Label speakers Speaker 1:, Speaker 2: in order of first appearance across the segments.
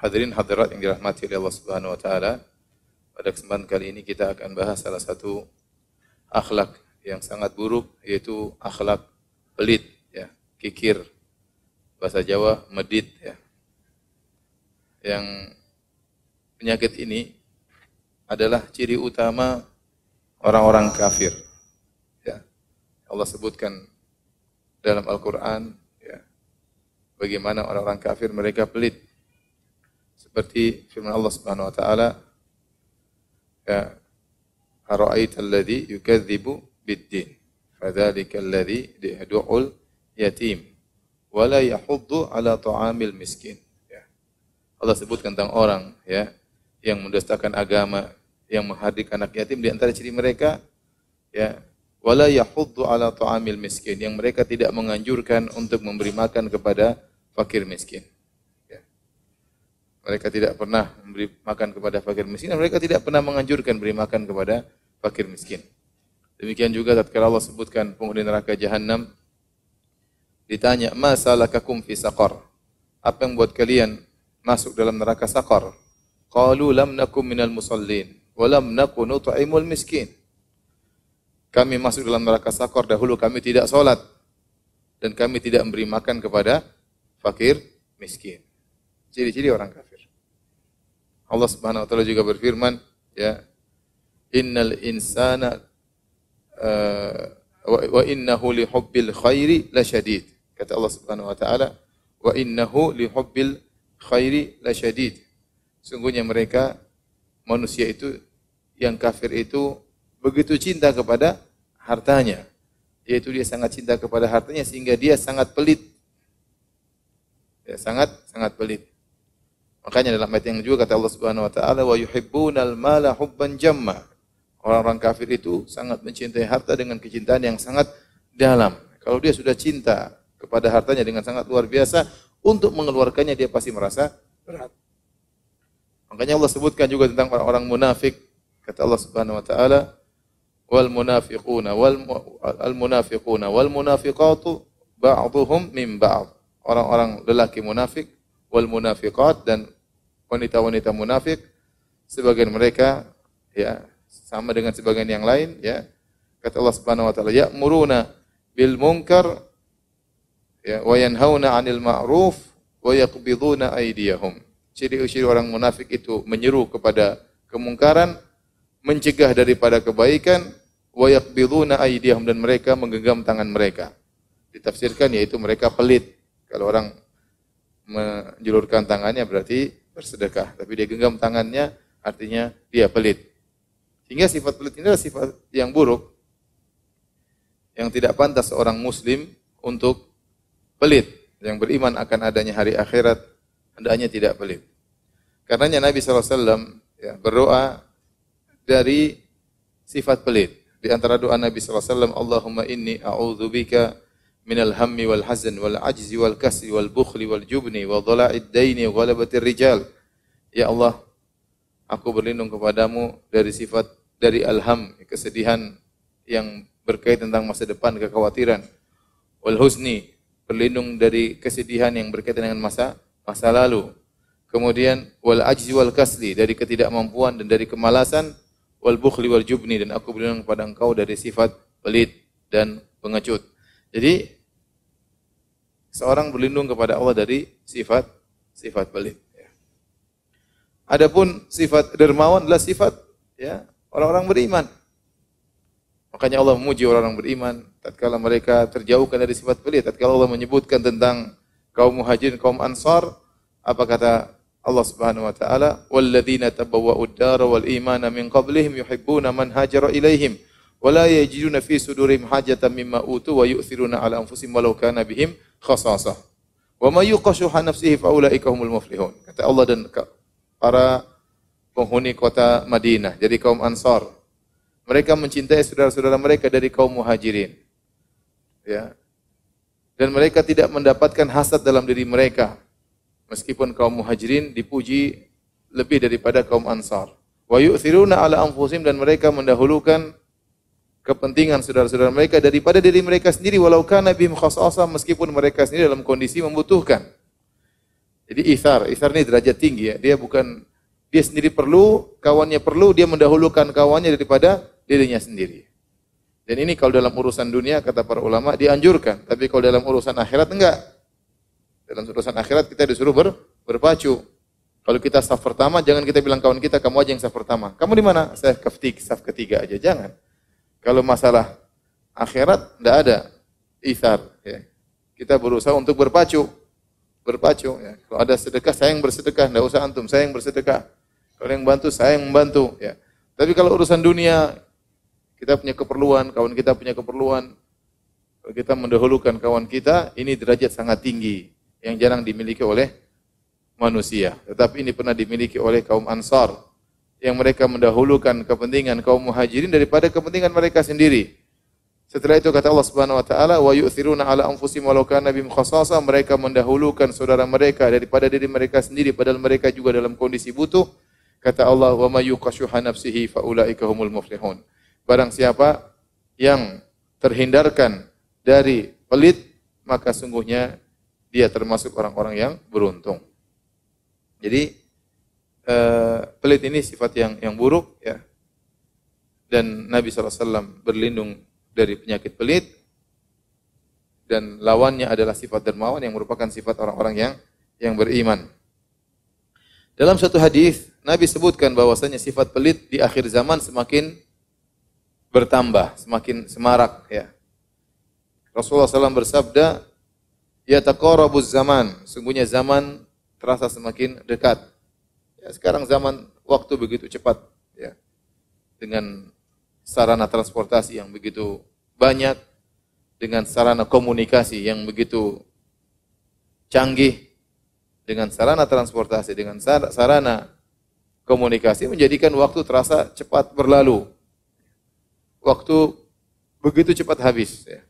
Speaker 1: Hadirin hadirat yang dirahmati oleh Allah Subhanahu wa taala. Pada kesempatan kali ini kita akan bahas salah satu akhlak yang sangat buruk, yaitu akhlak pelit, ya, kikir. Bahasa Jawa medit, ya. Yang penyakit ini adalah ciri utama orang-orang kafir. Ya. Allah sebutkan dalam Al-Qur'an, ya, bagaimana orang-orang kafir mereka pelit. Seperti firman Allah Subhanahu wa taala, ya, ara'aital ladzi yukadzibu bid-din fadzalikal ladzi yad'ul yatim wa la yahuddu ala ta'amil miskin. Ya. Allah sebut tentang orang, ya, yang mendustakan agama, yang menghadirkan anak yatim. Di antara ciri mereka, ya, wala yahuddu ala ta'amil miskin, yang mereka tidak menganjurkan untuk memberi makan kepada fakir miskin. Ya. Mereka tidak pernah memberi makan kepada fakir miskin, dan mereka tidak pernah menganjurkan beri makan kepada fakir miskin. Demikian juga tatkala Allah sebutkan penghuni neraka jahanam, ditanya, "Ma salakakum fi saqar?" Apa yang buat kalian masuk dalam neraka saqar? Qalu lam nakum minal musallin wa lam nakun nut'imul miskin. Kami masuk dalam neraka saqar, dahulu kami tidak salat dan kami tidak memberi makan kepada fakir miskin. Ciri-ciri orang kafir. Allah Subhanahu wa taala juga berfirman, ya, innal insana wa innahu li hubbil khairi lasyadid. Kata Allah Subhanahu wa taala, wa innahu li hubbil khairi lasyadid. Sungguhnya mereka manusia itu yang kafir itu begitu cinta kepada hartanya, yaitu dia sangat cinta kepada hartanya sehingga dia sangat pelit. Ya, sangat pelit. Makanya dalam ayat yang juga kata Allah Subhanahu wa taala, wa yuhibbunal mala hubban jamma. Orang-orang kafir itu sangat mencintai harta dengan kecintaan yang sangat dalam. Kalau dia sudah cinta kepada hartanya dengan sangat luar biasa, untuk mengeluarkannya dia pasti merasa berat. Makanya Allah sebutkan juga tentang orang-orang munafik. Kata Allah Subhanahu wa taala, wal munafiquna wal munafiqatu ba'dhuhum min ba'd. Orang-orang lelaki munafik, wal munafiqat, dan wanita-wanita munafik, sebagian mereka, ya, sama dengan sebagian yang lain, ya. Kata Allah Subhanahu wa taala, ya'muruna bil munkar, ya, wa yanhauna 'anil ma'ruf wa yaqbiduna aydiyahum. Ciri-ciri orang munafik itu menyeru kepada kemungkaran, mencegah daripada kebaikan, wa yaqbiduna aydiyahum, dan mereka menggenggam tangan mereka. Ditafsirkan yaitu mereka pelit. Kalau orang menjulurkan tangannya berarti bersedekah, tapi dia genggam tangannya artinya dia pelit. Sehingga sifat pelit ini adalah sifat yang buruk, yang tidak pantas seorang muslim untuk pelit. Yang beriman akan adanya hari akhirat, hendaknya tidak pelit. Karenanya Nabi SAW, ya, berdoa dari sifat pelit. Di antara doa Nabi SAW, Allahumma inni a'udzubika minal hammi wal hazan wal ajzi wal kasri wal bukhli wal jubni wa dhala'id daini wa ghalabatir rijal. Ya Allah, aku berlindung kepadamu dari alham, kesedihan yang berkaitan tentang masa depan, kekhawatiran. Wal huzni, berlindung dari kesedihan yang berkaitan dengan masa lalu. Kemudian wal ajzi wal kasli, dari ketidakmampuan dan dari kemalasan. Wal bukhli wal jubni, dan aku berlindung kepada engkau dari sifat pelit dan pengecut. Jadi seorang berlindung kepada Allah dari sifat pelit. Ya. Adapun sifat dermawan adalah sifat, ya, orang-orang beriman. Makanya Allah memuji orang-orang beriman tatkala mereka terjauhkan dari sifat pelit. Tatkala Allah menyebutkan tentang kaum Muhajirin, kaum Ansar, apa kata Allah Subhanahu wa taala, walladzina tabawwa'ud dara wal imana min qablihim yuhibbuna man hajara ilaihim wa la yajiduna fi sudurihim hajatan mimma utu wa yu'thiruna ala anfusihim walau kana bihim khasasah. Wa may yuqashuha nafsihi fa ulaika humul muflihun. Kata Allah dan para penghuni kota Madinah, jadi kaum Ansar, mereka mencintai saudara-saudara mereka dari kaum Muhajirin. Ya. Dan mereka tidak mendapatkan hasad dalam diri mereka. Meskipun kaum Muhajirin dipuji lebih daripada kaum Ansar. Wa yu'thiruna ala anfusihim, dan mereka mendahulukan kepentingan saudara-saudara mereka daripada diri mereka sendiri, walau kana bihim khasasah, meskipun mereka sendiri dalam kondisi membutuhkan. Jadi ithar ini derajat tinggi ya. Dia sendiri perlu, kawannya perlu, dia mendahulukan kawannya daripada dirinya sendiri. Dan ini kalau dalam urusan dunia kata para ulama dianjurkan, tapi kalau dalam urusan akhirat enggak. Dalam urusan akhirat kita disuruh berpacu. Kalau kita saf pertama, jangan kita bilang kawan kita, kamu aja yang saf pertama. Kamu di mana? Saya saf ketiga aja, jangan. Kalau masalah akhirat enggak ada ithar ya. Kita berusaha untuk berpacu ya. Kalau ada sedekah, saya yang bersedekah, enggak usah antum, saya yang bersedekah. Kalau yang bantu, saya yang membantu ya. Tapi kalau urusan dunia, kita punya keperluan, kawan kita punya keperluan, kalau kita mendahulukan kawan kita, ini derajat sangat tinggi yang jarang dimiliki oleh manusia. Tetapi ini pernah dimiliki oleh kaum Ansar yang mereka mendahulukan kepentingan kaum Muhajirin daripada kepentingan mereka sendiri. Setelah itu kata Allah Subhanahu wa taala, "Wa yu'thiruna 'ala anfusihim walau kana bihim khassasah." Mereka mendahulukan saudara mereka daripada diri mereka sendiri padahal mereka juga dalam kondisi butuh. Kata Allah, "Wa may yuqashuha nafsihi fa ulaika humul muflihun." Barang siapa yang terhindarkan dari pelit, maka sungguhnya dia termasuk orang-orang yang beruntung. Jadi pelit ini sifat yang buruk ya. Dan Nabi SAW berlindung dari penyakit pelit dan lawannya adalah sifat dermawan yang merupakan sifat orang-orang yang beriman. Dalam satu hadis Nabi sebutkan bahwasanya sifat pelit di akhir zaman semakin bertambah, semakin semarak ya. Rasulullah SAW bersabda, "Yataqarabuz zaman." Sungguhnya zaman terasa semakin dekat. Ya, sekarang zaman waktu begitu cepat ya. Dengan sarana transportasi yang begitu banyak, dengan sarana komunikasi yang begitu canggih, dengan sarana transportasi, dengan sarana komunikasi menjadikan waktu terasa cepat berlalu. Waktu begitu cepat habis ya.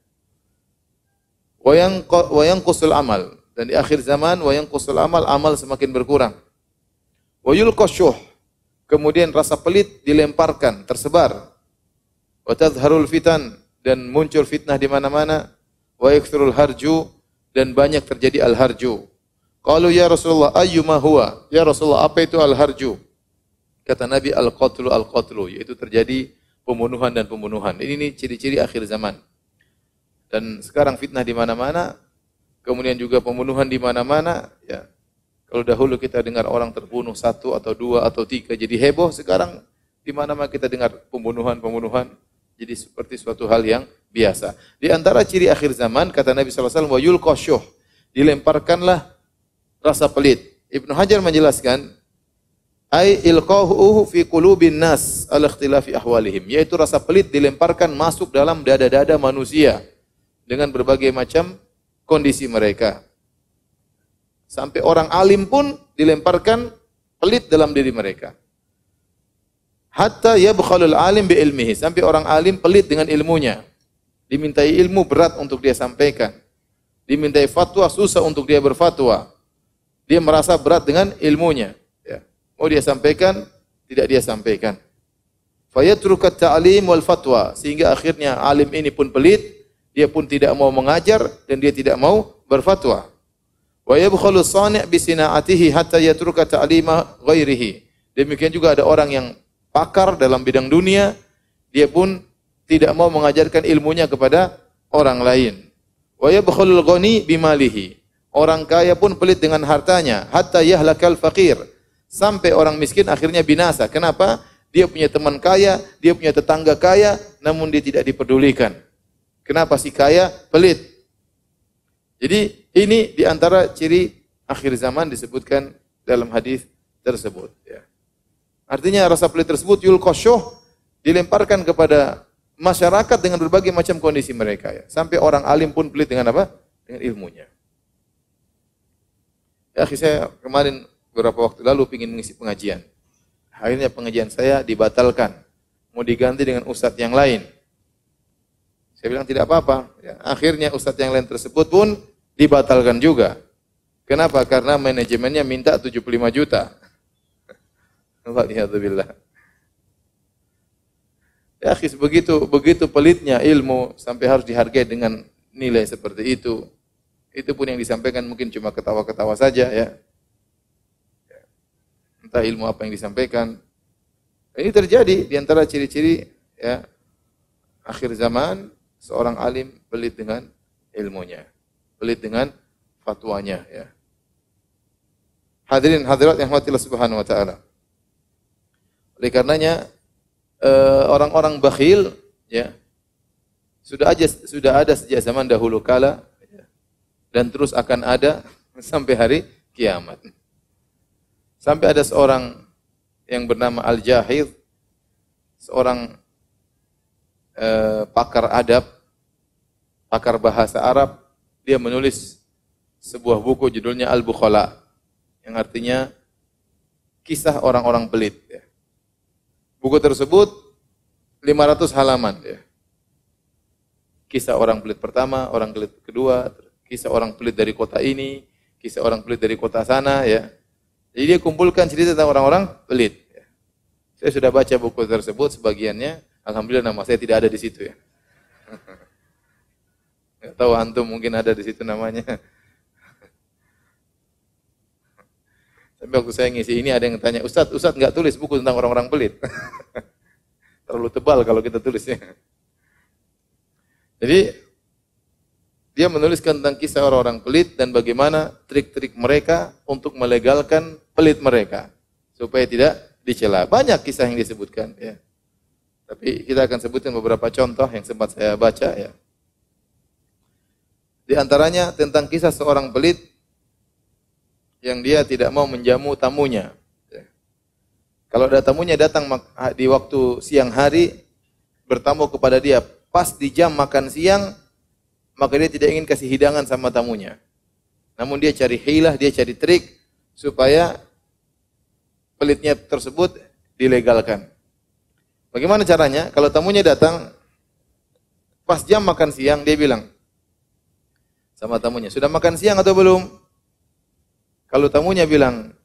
Speaker 1: Wa yanqusul amal, dan di akhir zaman wa yanqusul amal semakin berkurang. Wa yulqashuh, kemudian rasa pelit dilemparkan, tersebar. Wa tadhharul fitan, dan muncul fitnah di mana-mana. Wa yakthurul harju, dan banyak terjadi al-harju. Qalu ya Rasulullah ayyuma huwa? Ya Rasulullah, apa itu al-harju? Kata Nabi, al-qatlu, yaitu terjadi pembunuhan dan pembunuhan. Ini ciri-ciri akhir zaman. Dan sekarang fitnah di mana-mana, kemudian juga pembunuhan di mana-mana ya. Kalau dahulu kita dengar orang terbunuh 1 atau 2 atau 3 jadi heboh, sekarang di mana-mana kita dengar pembunuhan jadi seperti suatu hal yang biasa. Di antara ciri akhir zaman kata Nabi sallallahu alaihi wasallam, wa yulqashuh, dilemparkanlah rasa pelit. Ibnu Hajar menjelaskan, ai ilqahu fi qulubin nas ala ikhtilafi ahwalihim, yaitu rasa pelit dilemparkan masuk dalam dada-dada manusia dengan berbagai macam kondisi mereka. Sampai orang alim pun dilemparkan pelit dalam diri mereka. Hatta yabkhalul alim bi ilmihi, sampai orang alim pelit dengan ilmunya. Dimintai ilmu berat untuk dia sampaikan. Dimintai fatwa susah untuk dia berfatwa. Dia merasa berat dengan ilmunya. Ya. Mau dia sampaikan, tidak dia sampaikan. Fayatrukat ta'lim wal fatwa, sehingga akhirnya alim ini pun pelit, dia pun tidak mau mengajar dan dia tidak mau berfatwa. Wa yabkhalu sani' bi sina'atihi hatta yatruka ta'lima ghairihi. Demikian juga ada orang yang pakar dalam bidang dunia, dia pun tidak mau mengajarkan ilmunya kepada orang lain. Wa yabkhalul ghani bimalihi. Orang kaya pun pelit dengan hartanya, hatta yahlakal faqir. Sampai orang miskin akhirnya binasa. Kenapa? Dia punya teman kaya, dia punya tetangga kaya, namun dia tidak dipedulikan. Kenapa si kaya pelit? Jadi ini diantara ciri akhir zaman disebutkan dalam hadis tersebut. Ya. Artinya rasa pelit tersebut yulqashuh, dilemparkan kepada masyarakat dengan berbagai macam kondisi mereka. Ya. Sampai orang alim pun pelit dengan apa? Dengan ilmunya. Ya, saya kemarin beberapa waktu lalu ingin mengisi pengajian. Akhirnya pengajian saya dibatalkan. Mau diganti dengan ustadz yang lain. Saya bilang tidak apa-apa. Ya, akhirnya ustadz yang lain tersebut pun dibatalkan juga. Kenapa? Karena manajemennya minta 75 juta. Waliyadzubillah. Ya, begitu pelitnya ilmu sampai harus dihargai dengan nilai seperti itu. Itu pun yang disampaikan mungkin cuma ketawa-ketawa saja ya. entah ilmu apa yang disampaikan. Ini terjadi di antara ciri-ciri ya akhir zaman, seorang alim pelit dengan ilmunya, pelit dengan fatwanya ya. Hadirin hadirat yang dirahmati Allah Subhanahu wa taala. Oleh karenanya orang-orang bakhil ya sudah ada sejak zaman dahulu kala ya, dan terus akan ada sampai hari kiamat. Sampai ada seorang yang bernama Al-Jahid, seorang pakar adab, pakar bahasa Arab, dia menulis sebuah buku judulnya Al-Bukhala, yang artinya kisah orang-orang pelit. Ya. Buku tersebut 500 halaman. Ya. Kisah orang pelit pertama, orang pelit kedua, kisah orang pelit dari kota ini, kisah orang pelit dari kota sana. Ya. Jadi dia kumpulkan cerita tentang orang-orang pelit. Ya. Saya sudah baca buku tersebut sebagiannya. Alhamdulillah nama saya tidak ada di situ ya. Nggak tahu antum mungkin ada di situ namanya. Tapi waktu saya ngisi ini ada yang tanya, Ustadz nggak tulis buku tentang orang-orang pelit. Terlalu tebal kalau kita tulisnya. Jadi dia menuliskan tentang kisah orang-orang pelit dan bagaimana trik-trik mereka untuk melegalkan pelit mereka supaya tidak dicela. Banyak kisah yang disebutkan ya. Tapi kita akan sebutkan beberapa contoh yang sempat saya baca ya. Di antaranya tentang kisah seorang pelit yang dia tidak mau menjamu tamunya. Ya. Kalau ada tamunya datang di waktu siang hari bertamu kepada dia pas di jam makan siang, maka dia tidak ingin kasih hidangan sama tamunya. Namun dia cari hilah, dia cari trik supaya pelitnya tersebut dilegalkan. Bagaimana caranya? Kalau tamunya datang pas jam makan siang, dia bilang sama tamunya, sudah makan siang atau belum? Kalau tamunya bilang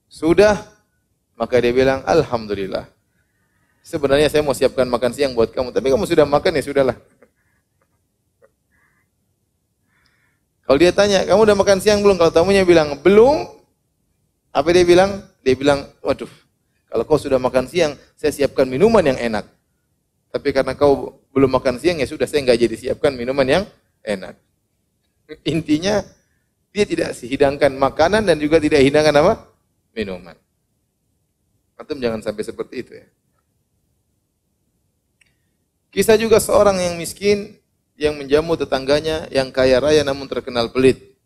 Speaker 1: sudah, maka dia bilang alhamdulillah. Sebenarnya saya mau siapkan makan siang buat kamu, tapi kamu sudah makan ya sudahlah. Kalau dia tanya, kamu udah makan siang belum? Kalau tamunya bilang belum, apa dia bilang? Dia bilang, waduh, kalau kau sudah makan siang, saya siapkan minuman yang enak. Tapi karena kau belum makan siang, ya sudah, saya nggak jadi siapkan minuman yang enak. Intinya, dia tidak hidangkan makanan dan juga tidak hidangkan apa? Minuman. Antum jangan sampai seperti itu ya. Kisah juga seorang yang miskin, yang menjamu tetangganya, yang kaya raya namun terkenal pelit.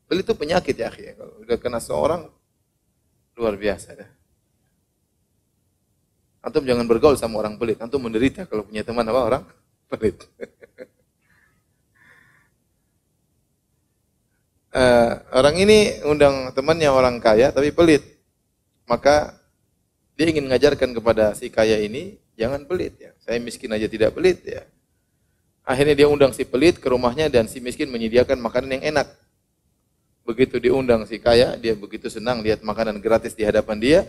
Speaker 1: Pelit itu penyakit ya, akhi. Kalau udah kena seorang, luar biasa dah. Antum jangan bergaul sama orang pelit. Antum menderita kalau punya teman apa orang pelit. Orang ini undang temannya orang kaya tapi pelit. Maka dia ingin mengajarkan kepada si kaya ini jangan pelit ya. Saya miskin aja tidak pelit ya. Akhirnya dia undang si pelit ke rumahnya dan si miskin menyediakan makanan yang enak. Begitu diundang si kaya, dia begitu senang lihat makanan gratis di hadapan dia.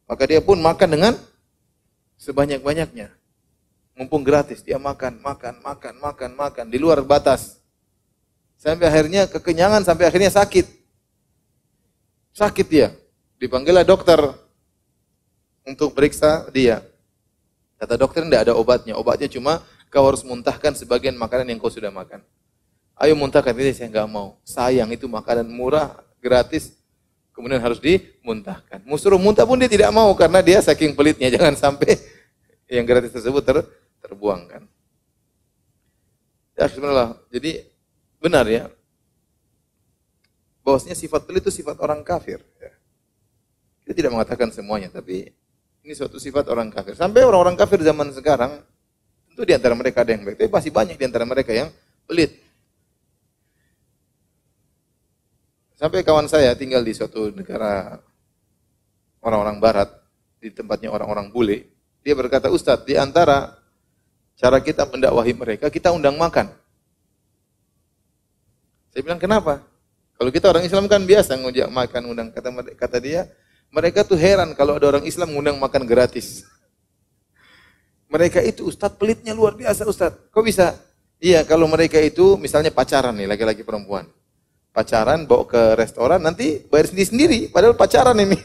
Speaker 1: Maka dia pun makan dengan sebanyak-banyaknya. Mumpung gratis, dia makan di luar batas. Sampai akhirnya kekenyangan, sampai akhirnya sakit. Sakit dia. Dipanggillah dokter untuk periksa dia. Kata dokter, tidak ada obatnya. Obatnya cuma kau harus muntahkan sebagian makanan yang kau sudah makan. Ayo muntahkan. Ini saya enggak mau. Sayang, itu makanan murah, gratis. Kemudian harus dimuntahkan. Suruh muntah pun dia tidak mau karena dia saking pelitnya. Jangan sampai yang gratis tersebut terbuangkan. Ya, bismillah. Jadi benar ya. Bahwasanya sifat pelit itu sifat orang kafir. Ya. Kita tidak mengatakan semuanya, tapi ini suatu sifat orang kafir. Sampai orang-orang kafir zaman sekarang, tentu di antara mereka ada yang baik, tapi masih banyak di antara mereka yang pelit. Sampai kawan saya tinggal di suatu negara orang-orang barat, di tempatnya orang-orang bule. Dia berkata, Ustadz, di antara cara kita mendakwahi mereka, kita undang makan. Saya bilang, kenapa? Kalau kita orang Islam kan biasa ngajak makan, undang. Kata dia, mereka tuh heran kalau ada orang Islam ngundang makan gratis. Mereka itu, Ustadz, pelitnya luar biasa, Ustadz. Kok bisa? Iya, kalau mereka itu misalnya pacaran nih, laki-laki perempuan. pacaran, bawa ke restoran, nanti bayar sendiri-sendiri. Padahal pacaran ini.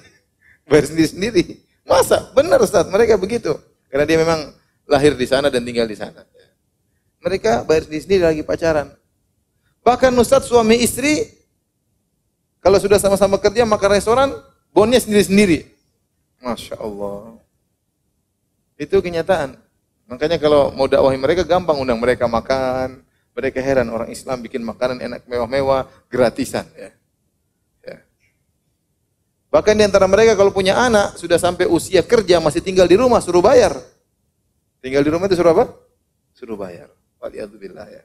Speaker 1: Bayar sendiri-sendiri. Masa? Benar Ustaz, mereka begitu. Karena dia memang lahir di sana dan tinggal di sana. Mereka bayar sendiri-sendiri lagi pacaran. Bahkan Ustaz suami istri, kalau sudah sama-sama kerja makan restoran, bonnya sendiri-sendiri. Masya Allah. Itu kenyataan. Makanya kalau mau dakwahi mereka gampang, undang mereka makan. Mereka heran orang Islam bikin makanan enak mewah-mewah gratisan. Ya. Ya. Bahkan di antara mereka kalau punya anak sudah sampai usia kerja masih tinggal di rumah suruh bayar. Tinggal di rumah itu suruh apa? Suruh bayar. Waliyadzubillah ya.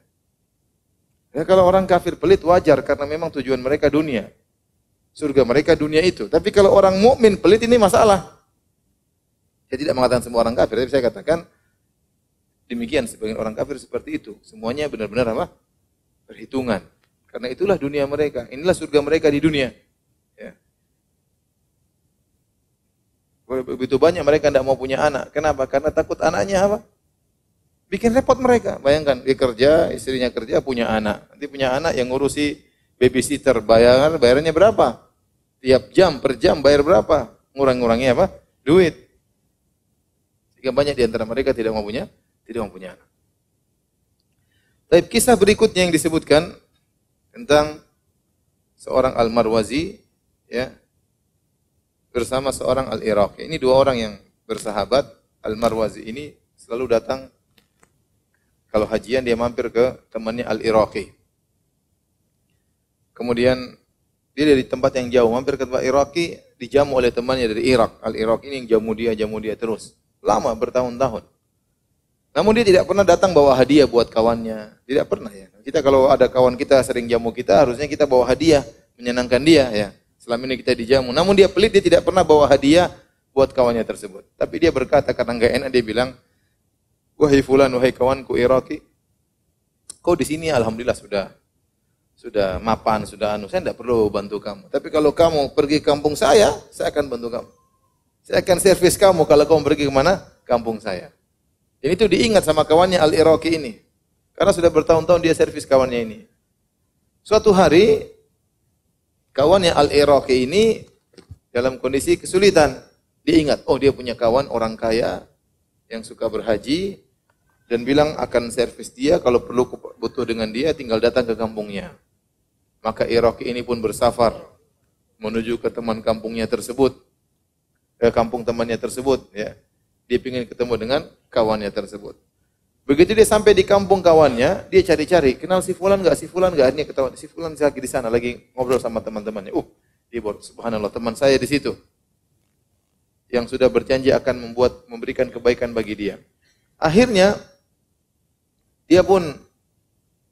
Speaker 1: Ya kalau orang kafir pelit wajar karena memang tujuan mereka dunia. Surga mereka dunia itu. Tapi kalau orang mukmin pelit ini masalah. Saya tidak mengatakan semua orang kafir, tapi saya katakan demikian sebagian orang kafir seperti itu. Semuanya benar-benar apa? Perhitungan. Karena itulah dunia mereka. Inilah surga mereka di dunia. Ya. Begitu banyak mereka tidak mau punya anak. Kenapa? Karena takut anaknya apa? Bikin repot mereka. Bayangkan, dia kerja, istrinya kerja, punya anak. Nanti punya anak yang ngurusi babysitter. Bayarannya berapa? Tiap jam, per jam bayar berapa? Ngurang-ngurangnya apa? Duit. Sehingga banyak di antara mereka tidak mau punya anak. Tapi kisah berikutnya yang disebutkan tentang seorang Al-Marwazi ya bersama seorang Al-Iraqi. Ini dua orang yang bersahabat. Al-Marwazi ini selalu datang kalau hajian dia mampir ke temannya Al-Iraqi. Kemudian dia dari tempat yang jauh mampir ke tempat Iraqi, dijamu oleh temannya dari Irak. Al-Iraqi ini yang jamu dia terus. Lama bertahun-tahun. Namun dia tidak pernah datang bawa hadiah buat kawannya. Tidak pernah ya. Kita kalau ada kawan kita sering jamu kita, harusnya kita bawa hadiah, menyenangkan dia ya. Selama ini kita dijamu. Namun dia pelit, dia tidak pernah bawa hadiah buat kawannya tersebut. Tapi dia berkata karena enggak enak, dia bilang, "Wahai fulan, wahai kawanku Iraqi, kau di sini alhamdulillah sudah mapan, saya tidak perlu bantu kamu. Tapi kalau kamu pergi ke kampung saya akan bantu kamu. Saya akan servis kamu kalau kamu pergi ke mana? Kampung saya." Dan itu diingat sama kawannya Al-Iraqi ini. Karena sudah bertahun-tahun dia servis kawannya ini. Suatu hari, kawannya Al-Iraqi ini dalam kondisi kesulitan. Dia ingat, oh dia punya kawan orang kaya yang suka berhaji dan bilang akan servis dia, kalau perlu butuh dengan dia tinggal datang ke kampungnya. Maka Iraqi ini pun bersafar menuju ke teman kampungnya tersebut. Kampung temannya tersebut ya. Dia ingin ketemu dengan kawannya tersebut. Begitu dia sampai di kampung kawannya, dia cari-cari, kenal si fulan enggak? Si fulan enggak? Akhirnya ketahuan si fulan lagi di sana, lagi ngobrol sama teman-temannya. Dia baru subhanallah, teman saya di situ. Yang sudah berjanji akan memberikan kebaikan bagi dia. Akhirnya dia pun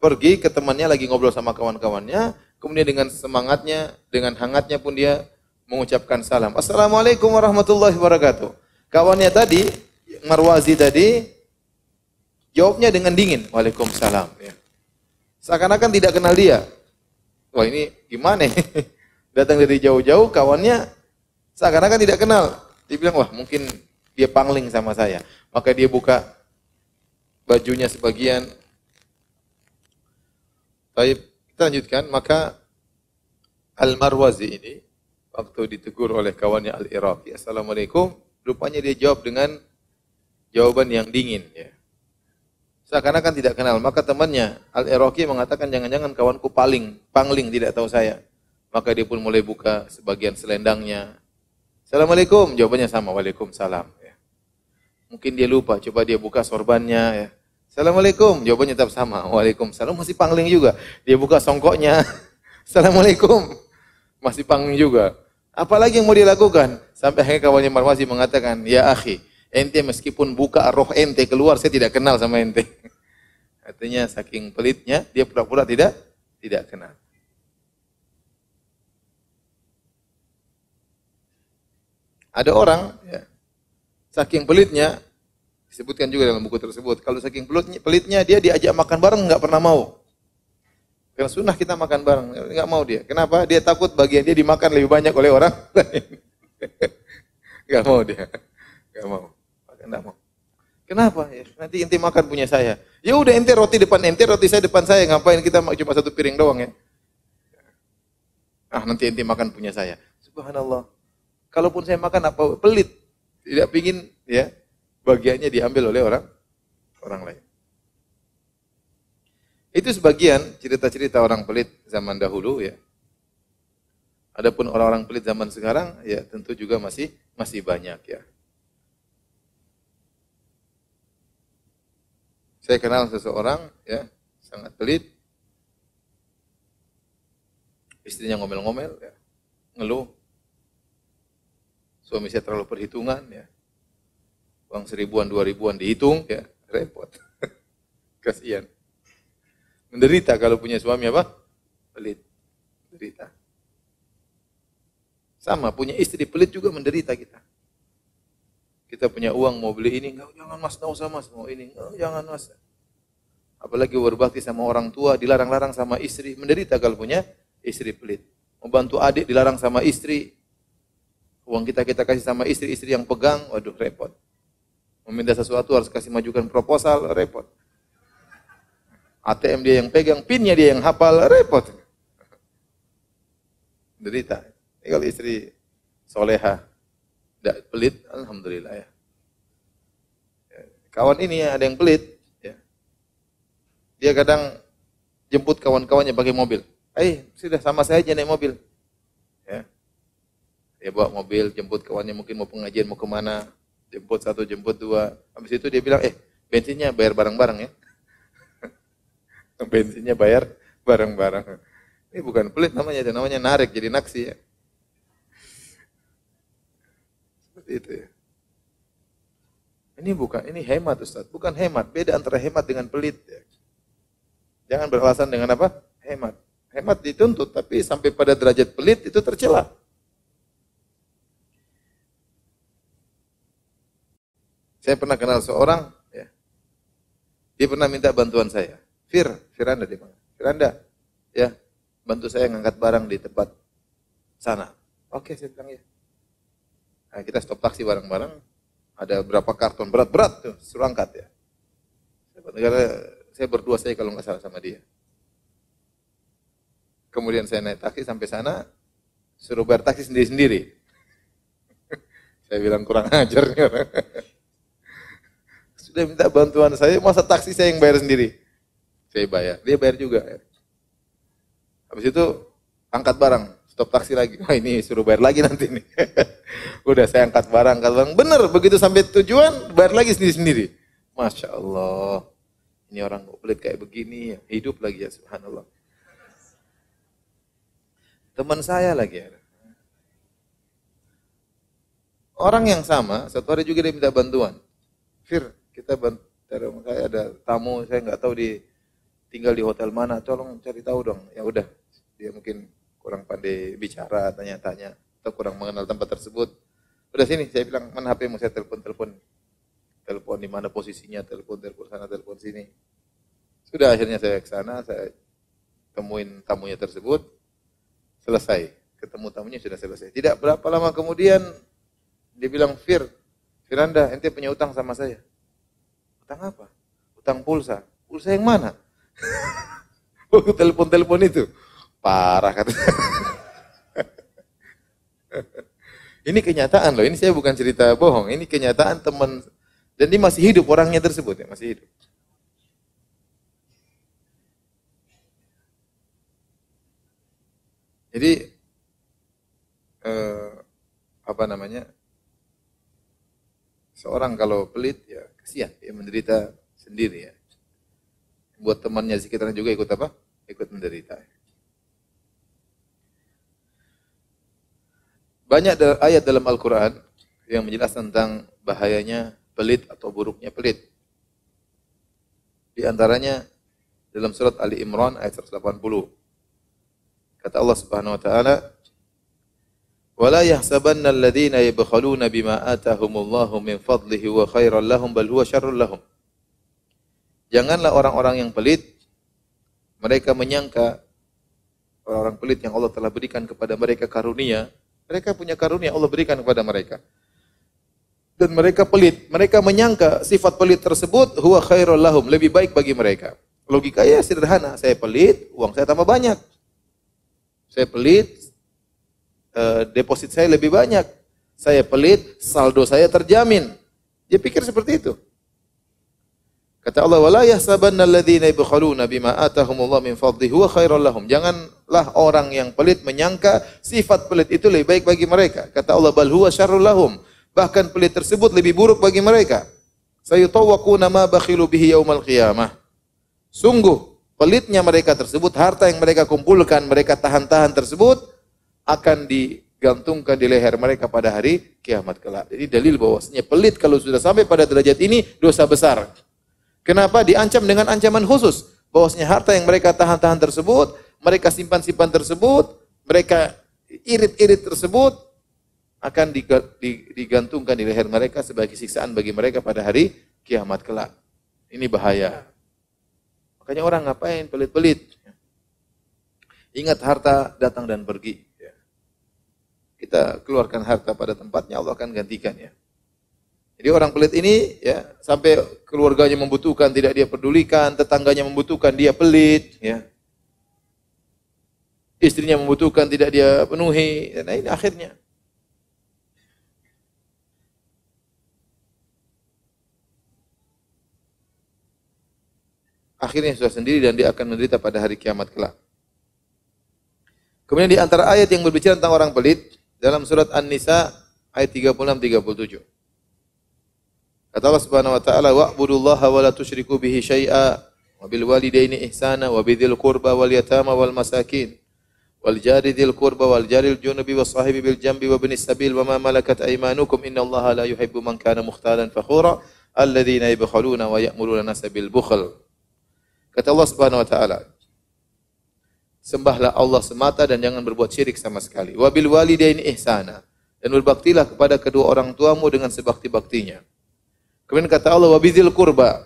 Speaker 1: pergi ke temannya lagi ngobrol sama kawan-kawannya, kemudian dengan semangatnya, dengan hangatnya pun dia mengucapkan salam. Assalamualaikum warahmatullahi wabarakatuh. Kawannya tadi, Marwazi tadi, jawabnya dengan dingin. Waalaikumsalam. Ya. Seakan-akan tidak kenal dia. Wah ini gimana? Datang dari jauh-jauh, kawannya seakan-akan tidak kenal. Dia bilang, wah mungkin dia pangling sama saya. Maka dia buka bajunya sebagian. Baik, kita lanjutkan. Maka Al-Marwazi ini, waktu ditegur oleh kawannya Al-Iraqi, Assalamualaikum, rupanya dia jawab dengan jawaban yang dingin. Ya. Seakan-akan tidak kenal. Maka temannya Al-Iraqi mengatakan, jangan-jangan kawanku pangling, tidak tahu saya. Maka dia pun mulai buka sebagian selendangnya. Assalamualaikum, jawabannya sama. Waalaikumsalam. Ya. Mungkin dia lupa, coba dia buka sorbannya. Ya. Assalamualaikum, jawabannya tetap sama. Waalaikumsalam, masih pangling juga. Dia buka songkoknya. Assalamualaikum, masih pangling juga. Apalagi yang mau dilakukan? Sampai akhirnya kawannya Marwazi mengatakan, ya akhi, ente meskipun buka roh ente keluar, saya tidak kenal sama ente. Artinya saking pelitnya, dia pura-pura tidak kenal. Ada orang, ya, saking pelitnya, disebutkan juga dalam buku tersebut, kalau saking pelitnya dia diajak makan bareng nggak pernah mau. Karena sunnah kita makan bareng, nggak mau dia. Kenapa? Dia takut bagian dia dimakan lebih banyak oleh orang lain. Nggak mau dia, nggak mau. Nggak mau. Kenapa? Ya, nanti ente makan punya saya. Ya udah ente roti depan ente, roti saya depan saya. Ngapain kita cuma satu piring doang ya? Ah, nanti ente makan punya saya. Subhanallah. Kalaupun saya makan apa pelit, tidak pingin ya bagiannya diambil oleh orang lain. Itu sebagian cerita-cerita orang pelit zaman dahulu ya. Adapun orang-orang pelit zaman sekarang ya tentu juga masih banyak ya. Saya kenal seseorang ya sangat pelit. Istrinya ngomel-ngomel ya, ngeluh. Suami saya terlalu perhitungan ya. Uang 1.000-an, 2.000-an dihitung ya, repot. Kasihan. Menderita kalau punya suami apa? Pelit. Menderita. Sama, punya istri pelit juga menderita kita. Kita punya uang mau beli ini, enggak, jangan mas, enggak usah mas, mau ini, enggak, jangan mas. Apalagi berbakti sama orang tua, dilarang-larang sama istri, menderita kalau punya istri pelit. Membantu adik dilarang sama istri, uang kita kasih sama istri yang pegang, waduh repot. Meminta sesuatu harus kasih majukan proposal, repot. ATM dia yang pegang, pinnya dia yang hafal, repot. Derita. Ini kalau istri soleha, tidak pelit, alhamdulillah ya. Kawan ini ada yang pelit, ya. Dia kadang jemput kawan-kawannya pakai mobil. Sudah sama saya aja naik mobil. Ya. Dia bawa mobil, jemput kawannya mungkin mau pengajian, mau kemana. Jemput satu, jemput dua. Habis itu dia bilang, bensinnya bayar bareng-bareng ya. Bensinnya bayar bareng-bareng. Ini bukan pelit namanya narik, jadi naksi ya. Seperti itu ya. Ini hemat Ustaz. Bukan hemat, beda antara hemat dengan pelit ya. Jangan beralasan dengan apa? Hemat. Hemat dituntut, tapi sampai pada derajat pelit itu tercela. Saya pernah kenal seorang, ya. Dia pernah minta bantuan saya. Firanda di mana? Firanda, ya, bantu saya ngangkat barang di tempat sana. Oke, saya bilang ya. Nah, kita stop taksi bareng-bareng. Ada berapa karton berat-berat tuh, suruh angkat ya. Saya berdua saya kalau nggak salah sama dia. Kemudian saya naik taksi sampai sana, suruh bayar taksi sendiri-sendiri. Saya bilang kurang ajar nih orang. Sudah minta bantuan saya, masa taksi saya yang bayar sendiri? Saya bayar, dia bayar juga. Habis itu angkat barang, stop taksi lagi. Wah ini suruh bayar lagi nanti nih. Udah saya angkat barang. Bener, begitu sampai tujuan, bayar lagi sendiri-sendiri. Masya Allah, ini orang kok pelit kayak begini, hidup lagi ya subhanallah. Teman saya lagi ya. Orang yang sama, satu hari juga dia minta bantuan. Kita bantu, saya ada tamu, saya nggak tahu tinggal di hotel mana, tolong cari tahu dong. Ya udah, dia mungkin kurang pandai bicara, tanya-tanya, atau kurang mengenal tempat tersebut. Udah sini, saya bilang, mana HP-mu, saya telepon di mana posisinya, telepon sana, telepon sini. Sudah akhirnya saya ke sana, saya temuin tamunya tersebut, selesai. Ketemu tamunya sudah selesai. Tidak berapa lama kemudian, dia bilang, Firanda, ente punya utang sama saya. Utang apa? Utang pulsa. Pulsa yang mana? Telepon itu. Parah kata. Ini kenyataan loh, ini saya bukan cerita bohong, ini kenyataan teman. Dan dia masih hidup orangnya tersebut, ya, masih hidup. Jadi seorang kalau pelit ya kasihan, dia menderita sendiri ya. Buat temannya sekitarnya juga ikut apa? Ikut menderita. Banyak ayat dalam Al-Quran yang menjelaskan tentang bahayanya pelit atau buruknya pelit. Di antaranya dalam surat Ali Imran ayat 180. Kata Allah Subhanahu wa taala, "Wala yahsabanna alladziina yabkhaluna bima aataahumullahu min fadlihi wa khairan lahum bal huwa syarrul lahum." Janganlah orang-orang yang pelit mereka menyangka orang-orang pelit yang Allah telah berikan kepada mereka karunia, mereka punya karunia Allah berikan kepada mereka. Dan mereka pelit, mereka menyangka sifat pelit tersebut huwa khairul lahum, lebih baik bagi mereka. Logikanya sederhana, saya pelit, uang saya tambah banyak. Saya pelit, deposit saya lebih banyak. Saya pelit, saldo saya terjamin. Dia pikir seperti itu. Kata Allah, "Wala yahsabanna alladziina yabkhaluna bima aatahumullahu min fadlihi huwa khairal lahum." Janganlah orang yang pelit menyangka sifat pelit itu lebih baik bagi mereka. Kata Allah, "Bal huwa syarrul lahum." Bahkan pelit tersebut lebih buruk bagi mereka. Sayutawwaquna ma bakhilu bihi yaumal qiyamah. Sungguh pelitnya mereka tersebut, harta yang mereka kumpulkan, mereka tahan-tahan tersebut akan digantungkan di leher mereka pada hari kiamat kelak. Jadi dalil bahwasanya pelit kalau sudah sampai pada derajat ini dosa besar. Kenapa? Diancam dengan ancaman khusus. Bahwasanya harta yang mereka tahan-tahan tersebut, mereka simpan-simpan tersebut, mereka irit-irit tersebut akan digantungkan di leher mereka sebagai siksaan bagi mereka pada hari kiamat kelak. Ini bahaya. Makanya orang ngapain pelit-pelit? Ingat harta datang dan pergi. Kita keluarkan harta pada tempatnya, Allah akan gantikan ya. Jadi orang pelit ini ya sampai keluarganya membutuhkan tidak dia pedulikan, tetangganya membutuhkan dia pelit ya. Istrinya membutuhkan tidak dia penuhi. Nah ini akhirnya. Akhirnya sudah sendiri dan dia akan menderita pada hari kiamat kelak. Kemudian di antara ayat yang berbicara tentang orang pelit dalam surat An-Nisa ayat 36-37. Kata Allah Subhanahu wa taala, "Wa'budullaha wa la tusyriku bihi syai'a wa bil walidaini ihsana wa bidzil qurba wal yatama wal masakin wal jari dzil qurba wal jaril junubi was sahibi bil jambi wa ibnis sabil wa ma malakat aymanukum innallaha la yuhibbu man kana mukhtalan fakhura alladzina yabkhaluna wa ya'muruna an-nasa bil bukhl." Kata Allah Subhanahu wa taala, sembahlah Allah semata dan jangan berbuat syirik sama sekali. Wa bil walidaini ihsana, dan berbaktilah kepada kedua orang tuamu dengan sebakti-baktinya. Kemudian kata Allah, wa bidzil qurba,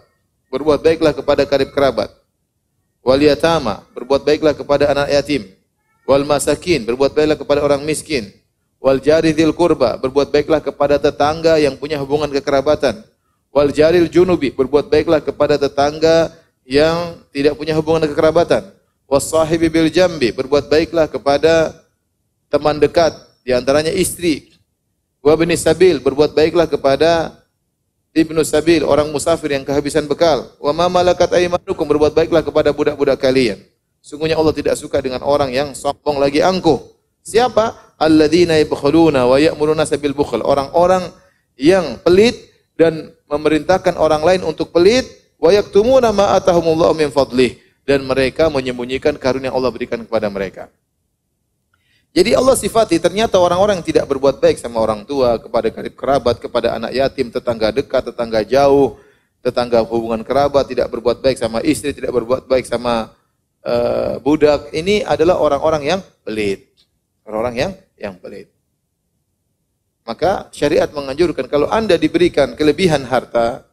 Speaker 1: berbuat baiklah kepada karib kerabat. Wal yatama, berbuat baiklah kepada anak yatim. Wal masakin, berbuat baiklah kepada orang miskin. Wal jari dzil qurba, berbuat baiklah kepada tetangga yang punya hubungan kekerabatan. Wal jaril junubi, berbuat baiklah kepada tetangga yang tidak punya hubungan kekerabatan. Was-sahibi bil jambi, berbuat baiklah kepada teman dekat, di antaranya istri. Wa ibnis sabil, berbuat baiklah kepada ibnu sabil, orang musafir yang kehabisan bekal. Wa ma malakat aymanukum, berbuat baiklah kepada budak-budak kalian. Sungguhnya Allah tidak suka dengan orang yang sombong lagi angkuh. Siapa? Alladzina yabkhuluna wa ya'muruna bil bukhl. Orang-orang yang pelit dan memerintahkan orang lain untuk pelit. Wa yaktumuna ma atahumullahu min fadlih, dan mereka menyembunyikan karunia Allah berikan kepada mereka. Jadi Allah sifati ternyata orang-orang yang tidak berbuat baik sama orang tua, kepada karib kerabat, kepada anak yatim, tetangga dekat, tetangga jauh, tetangga hubungan kerabat, tidak berbuat baik sama istri, tidak berbuat baik sama budak. Ini adalah orang-orang yang pelit. Orang-orang yang pelit. Maka syariat menganjurkan kalau Anda diberikan kelebihan harta,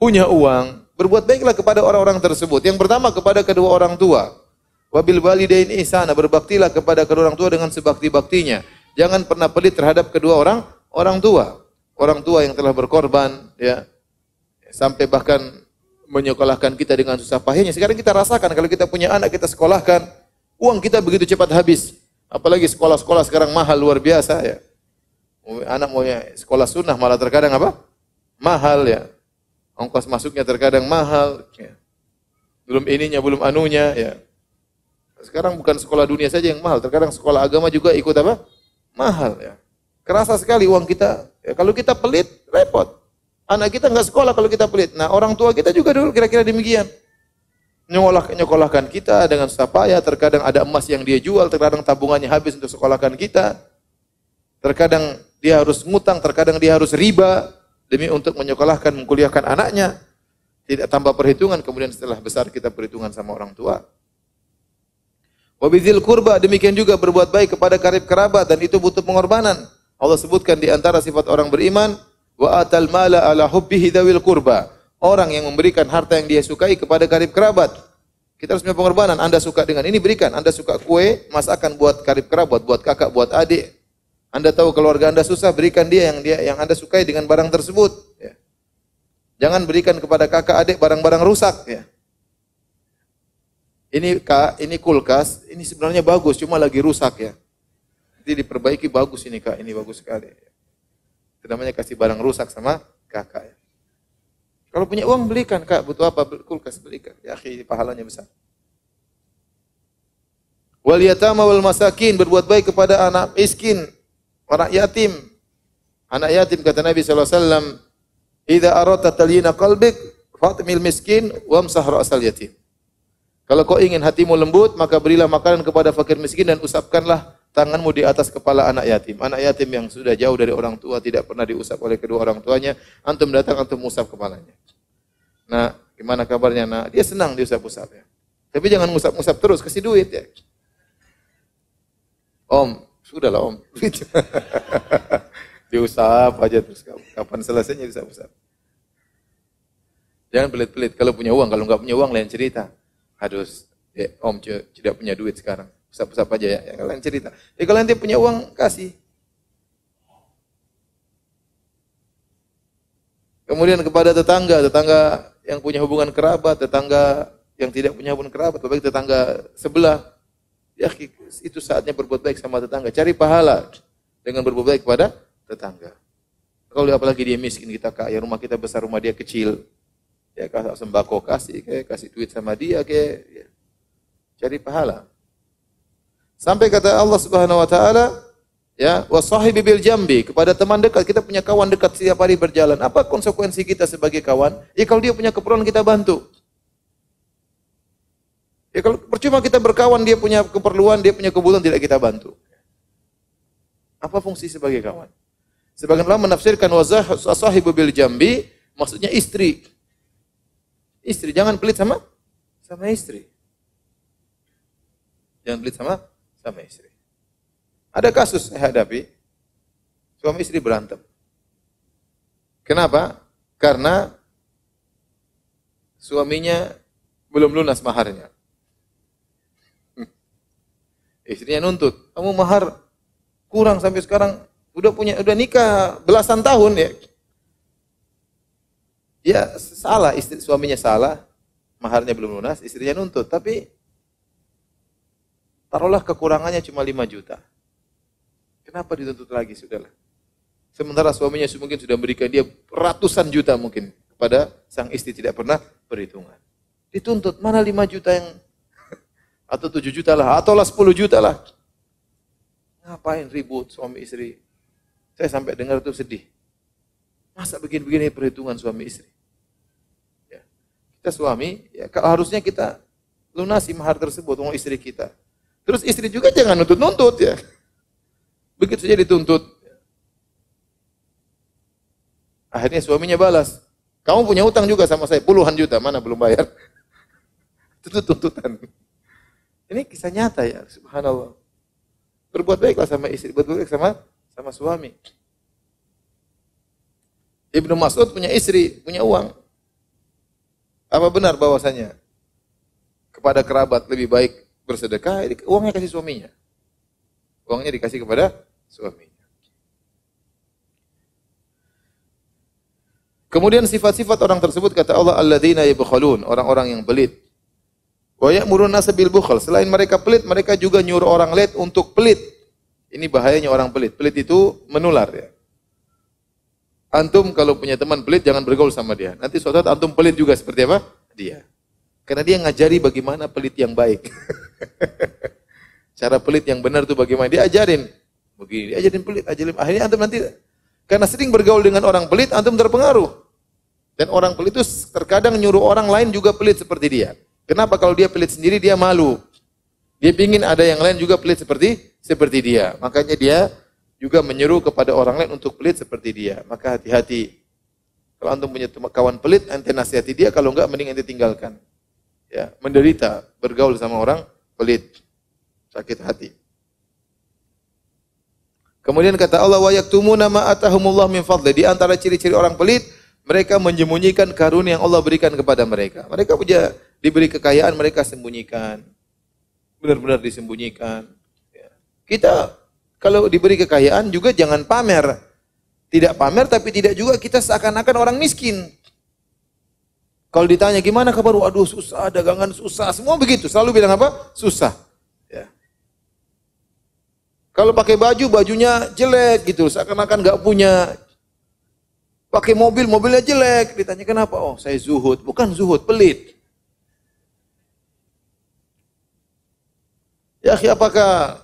Speaker 1: punya uang, berbuat baiklah kepada orang-orang tersebut. Yang pertama kepada kedua orang tua. Wabil walidain ihsana, berbaktilah kepada kedua orang tua dengan sebakti-baktinya. Jangan pernah pelit terhadap kedua orang tua. Orang tua yang telah berkorban ya, sampai bahkan menyekolahkan kita dengan susah payahnya. Sekarang kita rasakan kalau kita punya anak kita sekolahkan, uang kita begitu cepat habis. Apalagi sekolah-sekolah sekarang mahal luar biasa ya. Anak mau sekolah sunnah malah terkadang apa? Mahal ya. Ongkos masuknya terkadang mahal, ya. Belum ininya, belum anunya, ya. Sekarang bukan sekolah dunia saja yang mahal, terkadang sekolah agama juga ikut apa? Mahal, ya. Kerasa sekali uang kita. Ya, kalau kita pelit, repot. Anak kita nggak sekolah kalau kita pelit. Nah, orang tua kita juga dulu kira-kira demikian. Nyekolahkan kita dengan susah payah, terkadang ada emas yang dia jual, terkadang tabungannya habis untuk sekolahkan kita. Terkadang dia harus ngutang, terkadang dia harus riba demi untuk menyekolahkan, mengkuliahkan anaknya. Tidak tambah perhitungan, kemudian setelah besar kita perhitungan sama orang tua. Wa bidzil qurba, demikian juga berbuat baik kepada karib kerabat, dan itu butuh pengorbanan. Allah sebutkan di antara sifat orang beriman, wa atal mala ala hubbihi dzawil qurba. Orang yang memberikan harta yang dia sukai kepada karib kerabat. Kita harus punya pengorbanan. Anda suka dengan ini, berikan. Anda suka kue, masakan buat karib kerabat, buat kakak, buat adik. Anda tahu keluarga Anda susah, berikan dia yang Anda sukai dengan barang tersebut. Ya. Jangan berikan kepada kakak adik barang-barang rusak. Ya. Ini kulkas, ini sebenarnya bagus, cuma lagi rusak ya. Jadi diperbaiki, bagus ini Kak, ini bagus sekali. Itu namanya kasih barang rusak sama kakak. Ya. Kalau punya uang belikan, Kak, butuh apa? Kulkas belikan. Ya, pahalanya besar. Wal yatama wal masakin, berbuat baik kepada anak miskin, orang yatim. Anak yatim kata Nabi sallallahu alaihi wasallam, "Idza aradta talyina qalbik, fatmil miskin wamsah ra'sal yatim." Kalau kau ingin hatimu lembut, maka berilah makanan kepada fakir miskin dan usapkanlah tanganmu di atas kepala anak yatim. Anak yatim yang sudah jauh dari orang tua, tidak pernah diusap oleh kedua orang tuanya, antum datang, antum usap kepalanya. Nah, gimana kabarnya nak? Dia senang diusap-usap ya. Tapi jangan ngusap-ngusap terus, kasih duit ya. Om, sudahlah om. Diusap aja terus. Kapan selesainya diusap-usap. Jangan pelit-pelit. Kalau punya uang, kalau nggak punya uang lain cerita. Aduh, om tidak punya duit sekarang. Usap-usap aja ya. Yang lain cerita. Kalau nanti punya uang, kasih. Kemudian kepada tetangga yang punya hubungan kerabat, tetangga yang tidak punya hubungan kerabat, baik tetangga sebelah. Ya, itu saatnya berbuat baik sama tetangga. Cari pahala dengan berbuat baik kepada tetangga. Kalau apalagi dia miskin, kita kaya, rumah kita besar, rumah dia kecil. Ya, kasih sembako, kasih duit sama dia, ya. Cari pahala. Sampai kata Allah Subhanahu wa taala, ya, wasahibi bil jambi, kepada teman dekat, kita punya kawan dekat setiap hari berjalan. Apa konsekuensi kita sebagai kawan? Ya kalau dia punya keperluan kita bantu. Ya kalau percuma kita berkawan, dia punya keperluan, dia punya kebutuhan, tidak kita bantu. Apa fungsi sebagai kawan? Sebagian ulama menafsirkan wasahibu bil jambi, maksudnya istri. Istri, jangan pelit sama istri. Jangan pelit sama istri. Ada kasus saya hadapi, suami istri berantem. Kenapa? Karena suaminya belum lunas maharnya. Istrinya nuntut, kamu mahar kurang sampai sekarang, udah nikah belasan tahun ya. Ya salah, suaminya salah, maharnya belum lunas, istrinya nuntut, tapi taruhlah kekurangannya cuma 5 juta. Kenapa dituntut lagi? Sudahlah. Sementara suaminya mungkin sudah memberikan dia ratusan juta mungkin kepada sang istri, tidak pernah perhitungan. Dituntut, mana 5 juta yang atau 7 juta lah, atau 10 juta lah. Ngapain ribut suami istri? Saya sampai dengar itu sedih. Masa begini-begini perhitungan suami istri? Ya. Kita suami, ya harusnya kita lunasi mahar tersebut untuk istri kita. Terus istri juga jangan nuntut-nuntut ya. Begitu saja dituntut. Akhirnya suaminya balas. Kamu punya utang juga sama saya, puluhan juta, mana belum bayar? Itu tuntutan. Ini kisah nyata ya, subhanallah. Berbuat baiklah sama istri, berbuat baik sama suami. Ibnu Mas'ud punya istri, punya uang. Apa benar bahwasanya kepada kerabat lebih baik bersedekah? Uangnya kasih suaminya. Uangnya dikasih kepada suaminya. Kemudian sifat-sifat orang tersebut kata Allah, alladzina yabkhulun, orang-orang yang pelit. Wa ya'muruna nasa bil bukhl. Selain mereka pelit, mereka juga nyuruh orang lain untuk pelit. Ini bahayanya orang pelit. Pelit itu menular ya. Antum kalau punya teman pelit jangan bergaul sama dia. Nanti suatu saat antum pelit juga seperti apa? Dia. Karena dia ngajari bagaimana pelit yang baik. Cara pelit yang benar itu bagaimana? Dia ajarin. Begini, dia ajarin pelit, ajarin. Akhirnya antum nanti karena sering bergaul dengan orang pelit, antum terpengaruh. Dan orang pelit itu terkadang nyuruh orang lain juga pelit seperti dia. Kenapa? Kalau dia pelit sendiri dia malu. Dia ingin ada yang lain juga pelit seperti dia. Makanya dia juga menyeru kepada orang lain untuk pelit seperti dia. Maka hati-hati. Kalau antum punya kawan pelit, ente nasihati dia, kalau enggak mending ente tinggalkan. Ya, menderita bergaul sama orang pelit. Sakit hati. Kemudian kata Allah, wa yaktumuna ma atahumullah min fadli. Di antara ciri-ciri orang pelit, mereka menyembunyikan karunia yang Allah berikan kepada mereka. Mereka punya diberi kekayaan, mereka sembunyikan. Benar-benar disembunyikan. Kita kalau diberi kekayaan juga jangan pamer. Tidak pamer tapi tidak juga kita seakan-akan orang miskin. Kalau ditanya gimana kabar? Waduh susah, dagangan susah. Semua begitu. Selalu bilang apa? Susah. Ya. Kalau pakai baju, bajunya jelek gitu, seakan-akan nggak punya. Pakai mobil, mobilnya jelek. Ditanya kenapa? Oh, saya zuhud. Bukan zuhud, pelit. Ya, apakah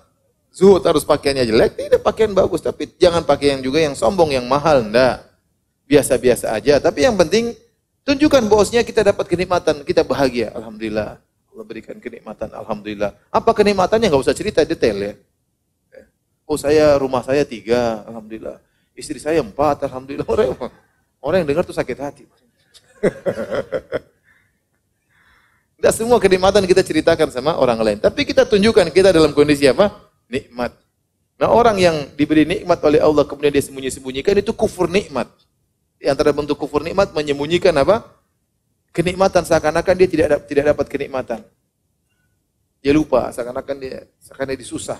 Speaker 1: zuhud harus pakaiannya jelek? Tidak, pakaian bagus, tapi jangan pakai yang juga yang sombong, yang mahal, enggak. Biasa-biasa aja, tapi yang penting tunjukkan bahwasanya kita dapat kenikmatan, kita bahagia. Alhamdulillah, Allah berikan kenikmatan, alhamdulillah. Apa kenikmatannya? Enggak usah cerita detail ya. Oh, rumah saya 3, alhamdulillah. Istri saya 4, alhamdulillah. Orang yang dengar tuh sakit hati. Tidak semua kenikmatan kita ceritakan sama orang lain. Tapi kita tunjukkan kita dalam kondisi apa? Nikmat. Nah, orang yang diberi nikmat oleh Allah kemudian dia sembunyi-sembunyikan, itu kufur nikmat. Di antara bentuk kufur nikmat menyembunyikan apa? Kenikmatan, seakan-akan dia tidak dapat kenikmatan. Dia lupa, seakan-akan dia disusah.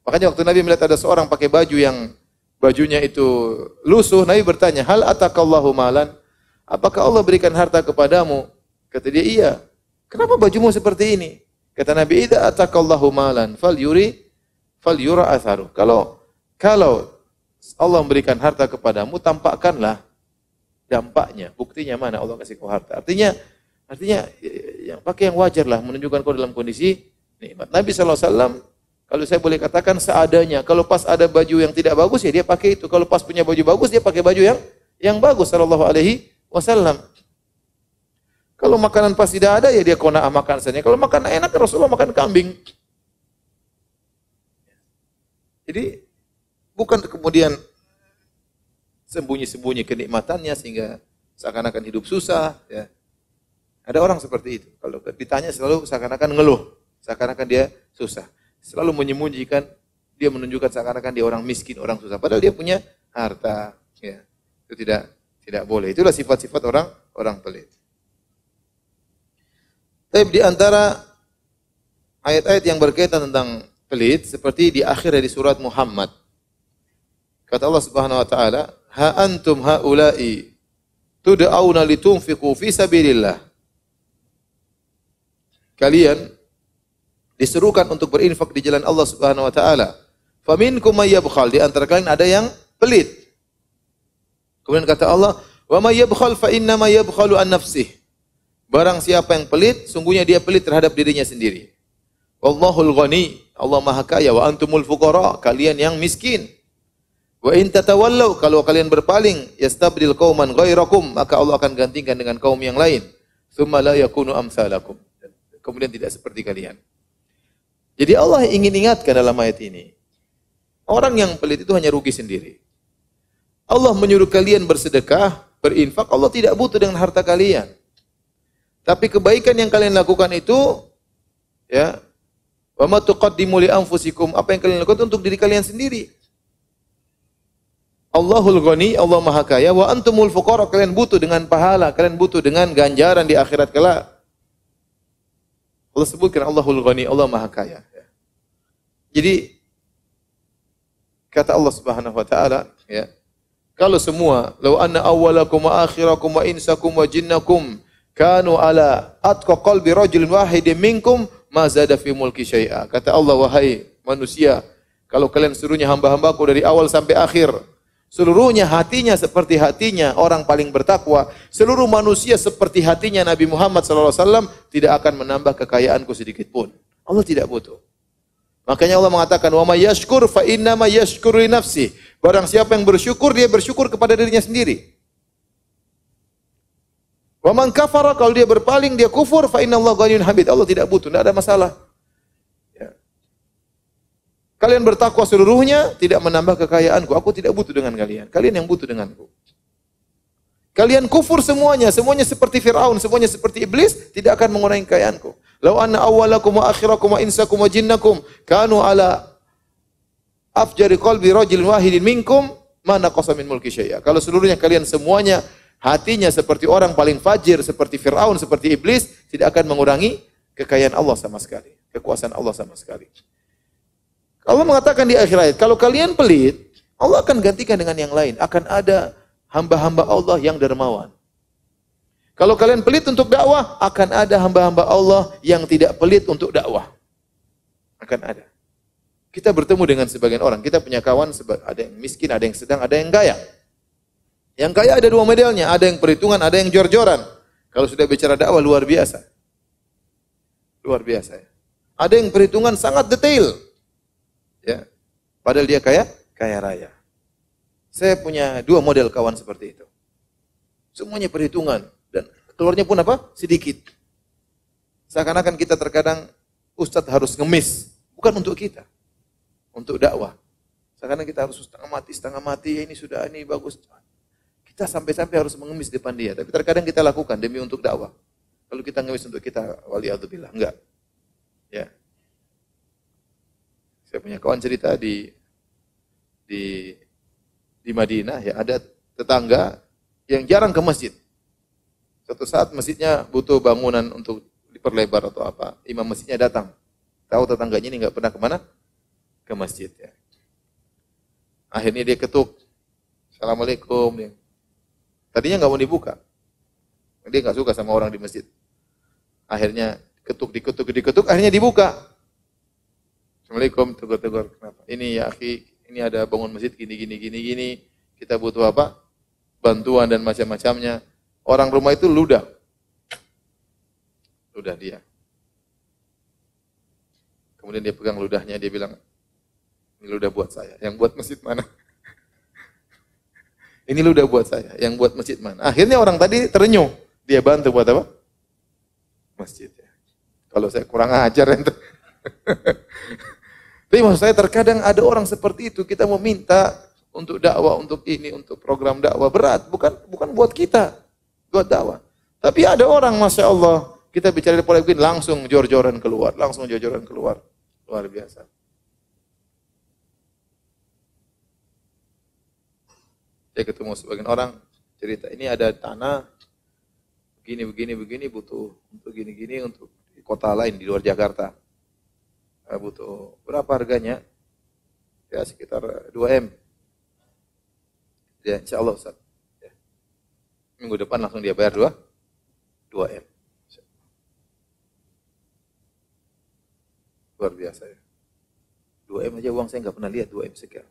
Speaker 1: Makanya waktu Nabi melihat ada seorang pakai baju yang bajunya itu lusuh, Nabi bertanya, "Hal atakallahu malan?" Apakah Allah berikan harta kepadamu? Kata dia, "Iya." "Kenapa bajumu seperti ini?" Kata Nabi, "Idza atakallahu malan falyura atharu." Kalau Allah memberikan harta kepadamu, tampakkanlah dampaknya. Buktinya mana Allah kasih kau harta? Artinya yang pakai yang wajar lah, menunjukkan kau dalam kondisi nikmat. Nabi SAW, kalau saya boleh katakan seadanya. Kalau pas ada baju yang tidak bagus, ya dia pakai itu. Kalau pas punya baju bagus, dia pakai baju yang bagus. Sallallahu alaihi wasallam. Kalau makanan pas tidak ada, ya dia qanaah makan saja. Kalau makan enak, Rasulullah makan kambing. Jadi bukan kemudian sembunyi-sembunyi kenikmatannya sehingga seakan-akan hidup susah. Ya. Ada orang seperti itu. Kalau ditanya selalu seakan-akan ngeluh, seakan-akan dia susah. Selalu menyembunyikan, dia menunjukkan seakan-akan dia orang miskin, orang susah. Padahal dia punya harta. Ya. Itu tidak boleh. Itulah sifat-sifat orang pelit. Tapi di antara ayat-ayat yang berkaitan tentang pelit, seperti di akhir dari surat Muhammad. Kata Allah Subhanahu wa taala, "Ha antum haula'i tud'auna litunfiqu fi sabilillah." Kalian diserukan untuk berinfak di jalan Allah Subhanahu wa taala. Faminkum may yabkhal, di antara kalian ada yang pelit. Kemudian kata Allah, "Wa may yabkhal fa inna ma yabkhalu an nafsihi." Barang siapa yang pelit, sungguhnya dia pelit terhadap dirinya sendiri. Wallahul ghani, Allah Maha Kaya, wa antumul fuqara, kalian yang miskin. Wa in tatawallaw, kalau kalian berpaling, yastabdil qauman ghairakum, maka Allah akan gantikan dengan kaum yang lain. Tsumma la yakunu amsalakum. Kemudian tidak seperti kalian. Jadi Allah ingin ingatkan dalam ayat ini, orang yang pelit itu hanya rugi sendiri. Allah menyuruh kalian bersedekah, berinfak, Allah tidak butuh dengan harta kalian. Tapi kebaikan yang kalian lakukan itu, ya, wa ma tuqaddimu li anfusikum, apa yang kalian lakukan untuk diri kalian sendiri. Allahul Ghani, Allah Maha Kaya, wa antumul fuqara, kalian butuh dengan pahala, kalian butuh dengan ganjaran di akhirat kelak. Allah sebutkan Allahul Ghani, Allah Maha Kaya. Jadi kata Allah Subhanahu wa taala, ya, kalau semua, law anna awwalakum wa akhirakum wa insakum wa jinnakum kanu ala atqa qalbi rajulin wahidin minkum ma zada fi mulki syai'a. Kata Allah, wahai manusia, kalau kalian seluruhnya hamba-hambaku dari awal sampai akhir, seluruhnya hatinya seperti hatinya orang paling bertakwa, seluruh manusia seperti hatinya Nabi Muhammad SAW, tidak akan menambah kekayaanku sedikit pun. Allah tidak butuh. Makanya Allah mengatakan, wa may yashkur fa inna ma yashkuru li nafsi. Barang siapa yang bersyukur, dia bersyukur kepada dirinya sendiri. Wa man kafara, kalau dia berpaling, dia kufur, fa inna Allah ghaniyun hamid. Allah tidak butuh, tidak ada masalah. Ya. Kalian bertakwa seluruhnya, tidak menambah kekayaanku. Aku tidak butuh dengan kalian. Kalian yang butuh denganku. Kalian kufur semuanya seperti Fir'aun, semuanya seperti iblis, tidak akan mengurangi kekayaanku. Lau anna awwalakum wa akhirakum wa insakum wa jinnakum kanu ala afjari qalbi rajulin wahidin minkum ma naqasa min mulki syai'a. Kalau seluruhnya kalian semuanya hatinya seperti orang paling fajir, seperti Fir'aun, seperti iblis, tidak akan mengurangi kekayaan Allah sama sekali, kekuasaan Allah sama sekali. Allah mengatakan di akhir ayat, kalau kalian pelit, Allah akan gantikan dengan yang lain. Akan ada hamba-hamba Allah yang dermawan. Kalau kalian pelit untuk dakwah, akan ada hamba-hamba Allah yang tidak pelit untuk dakwah. Akan ada. Kita bertemu dengan sebagian orang, kita punya kawan, ada yang miskin, ada yang sedang, ada yang kaya. Yang kaya ada dua modelnya, ada yang perhitungan, ada yang jor-joran. Kalau sudah bicara dakwah luar biasa. Luar biasa ya. Ada yang perhitungan sangat detail. Ya. Padahal dia kaya raya. Saya punya dua model kawan seperti itu. Semuanya perhitungan dan keluarnya pun apa? Sedikit. Seakan-akan kita terkadang ustadz harus ngemis, bukan untuk kita. Untuk dakwah. Seakan-akan kita harus setengah mati, ya ini sudah, ini bagus. Kita sampai-sampai harus mengemis depan dia. Tapi terkadang kita lakukan demi untuk dakwah. Kalau kita ngemis untuk kita, wali'adzubillah. Enggak. Ya. Saya punya kawan cerita di Madinah, ya ada tetangga yang jarang ke masjid. Suatu saat masjidnya butuh bangunan untuk diperlebar atau apa. Imam masjidnya datang. Tahu tetangganya ini enggak pernah kemana? Ke masjid. Ya. Akhirnya dia ketuk. Assalamualaikum. Dia. Tadinya enggak mau dibuka. Dia enggak suka sama orang di masjid. Akhirnya diketuk, akhirnya dibuka. Assalamualaikum, tegur-tegur. Kenapa? Ini ya akhi, ini ada bangun masjid gini. Kita butuh apa? Bantuan dan macam-macamnya. Orang rumah itu ludah dia. Kemudian dia pegang ludahnya, dia bilang, ini ludah buat saya. Yang buat masjid mana? Ini ludah buat saya. Yang buat masjid mana? Akhirnya orang tadi terenyuh. Dia bantu buat apa? Masjid. Ya. Kalau saya kurang ajar ente. Tapi maksud saya terkadang ada orang seperti itu, kita mau minta untuk dakwah, untuk ini, untuk program dakwah berat, bukan buat kita, buat dakwah. Tapi ada orang, Masya Allah, kita bicara di pola begini, langsung jor-joran keluar, luar biasa. Saya ketemu sebagian orang cerita, ini ada tanah begini butuh untuk gini untuk di kota lain di luar Jakarta. Butuh berapa harganya? Ya sekitar 2M. Ya insyaallah Ustaz. Ya. Minggu depan langsung dia bayar 2M. Luar biasa ya. 2M aja uang saya nggak pernah lihat 2M sekian.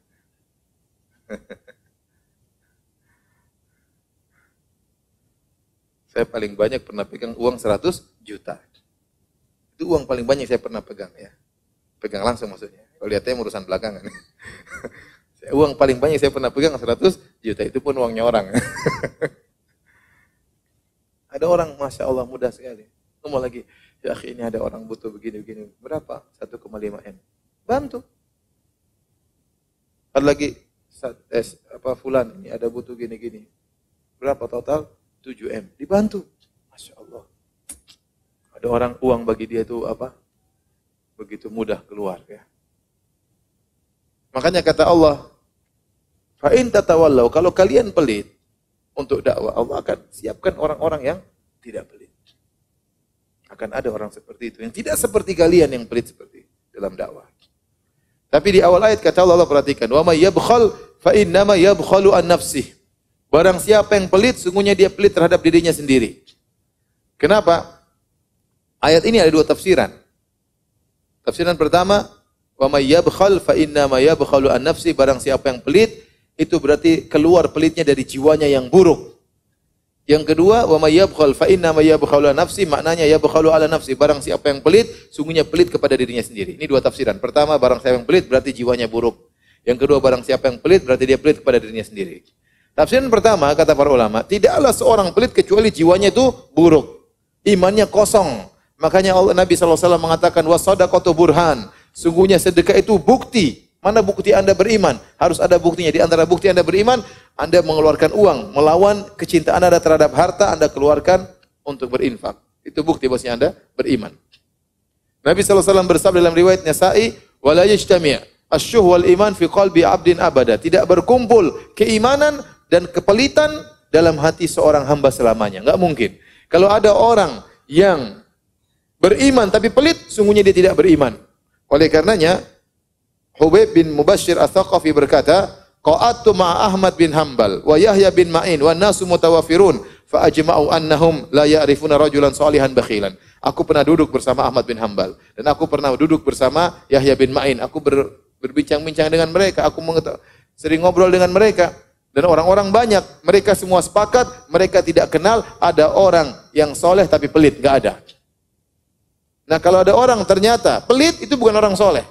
Speaker 1: Saya paling banyak pernah pegang uang 100 juta. Itu uang paling banyak saya pernah pegang ya. Pegang langsung maksudnya. Kalau lihatnya urusan belakangan. Uang paling banyak saya pernah pegang 100 juta. Itu pun uangnya orang. Ada orang Masya Allah mudah sekali. Ngomong lagi, ya akhi ini ada orang butuh begini. Berapa? 1,5 M. Bantu. Ada lagi, fulan ini ada butuh gini. Berapa total? 7 M. Dibantu. Masya Allah. Ada orang uang bagi dia itu apa? Begitu mudah keluar ya. Makanya kata Allah, fa in tatawallau, kalau kalian pelit untuk dakwah, Allah akan siapkan orang-orang yang tidak pelit. Akan ada orang seperti itu yang tidak seperti kalian yang pelit seperti dalam dakwah. Tapi di awal ayat kata Allah perhatikan, wa may yabkhal fa innama yabkhalu an nafsihi. Barang siapa yang pelit, sungguhnya dia pelit terhadap dirinya sendiri. Kenapa? Ayat ini ada dua tafsiran. Tafsiran pertama, wa may yabkhal fa innama yabkhalu an nafsi, barang siapa yang pelit, itu berarti keluar pelitnya dari jiwanya yang buruk. Yang kedua, wa may yabkhal fa innama yabkhalu an nafsi, maknanya yabkhalu ala nafsi, barang siapa yang pelit, sungguhnya pelit kepada dirinya sendiri. Ini dua tafsiran. Pertama, barang siapa yang pelit berarti jiwanya buruk. Yang kedua, barang siapa yang pelit berarti dia pelit kepada dirinya sendiri. Tafsiran pertama, kata para ulama, tidaklah seorang pelit kecuali jiwanya itu buruk. Imannya kosong. Makanya Nabi SAW mengatakan, wasadaqatu burhan. Sungguhnya sedekah itu bukti. Mana bukti Anda beriman? Harus ada buktinya. Di antara bukti Anda beriman, Anda mengeluarkan uang. Melawan kecintaan Anda terhadap harta, Anda keluarkan untuk berinfak. Itu bukti bahwasanya Anda beriman. Nabi SAW bersabda dalam riwayat Nasa'i, wala yajtami' asyuh wal iman fi qalbi abdin abada. Tidak berkumpul keimanan dan kepelitan dalam hati seorang hamba selamanya. Enggak mungkin. Kalau ada orang yang beriman tapi pelit, sungguhnya dia tidak beriman. Oleh karenanya, Hubayb bin Mubashir Ats-Tsaqafi berkata, qa'adtu ma'a Ahmad bin Hanbal wa Yahya bin Ma'in wa nasu mutawafirun fa ajma'u annahum la ya'rifuna rajulan salihan bakhilan. Aku pernah duduk bersama Ahmad bin Hanbal dan aku pernah duduk bersama Yahya bin Ma'in. Aku berbincang-bincang dengan mereka, sering ngobrol dengan mereka. Dan orang-orang banyak, mereka semua sepakat, mereka tidak kenal ada orang yang soleh tapi pelit, enggak ada. Nah, kalau ada orang ternyata pelit, itu bukan orang soleh.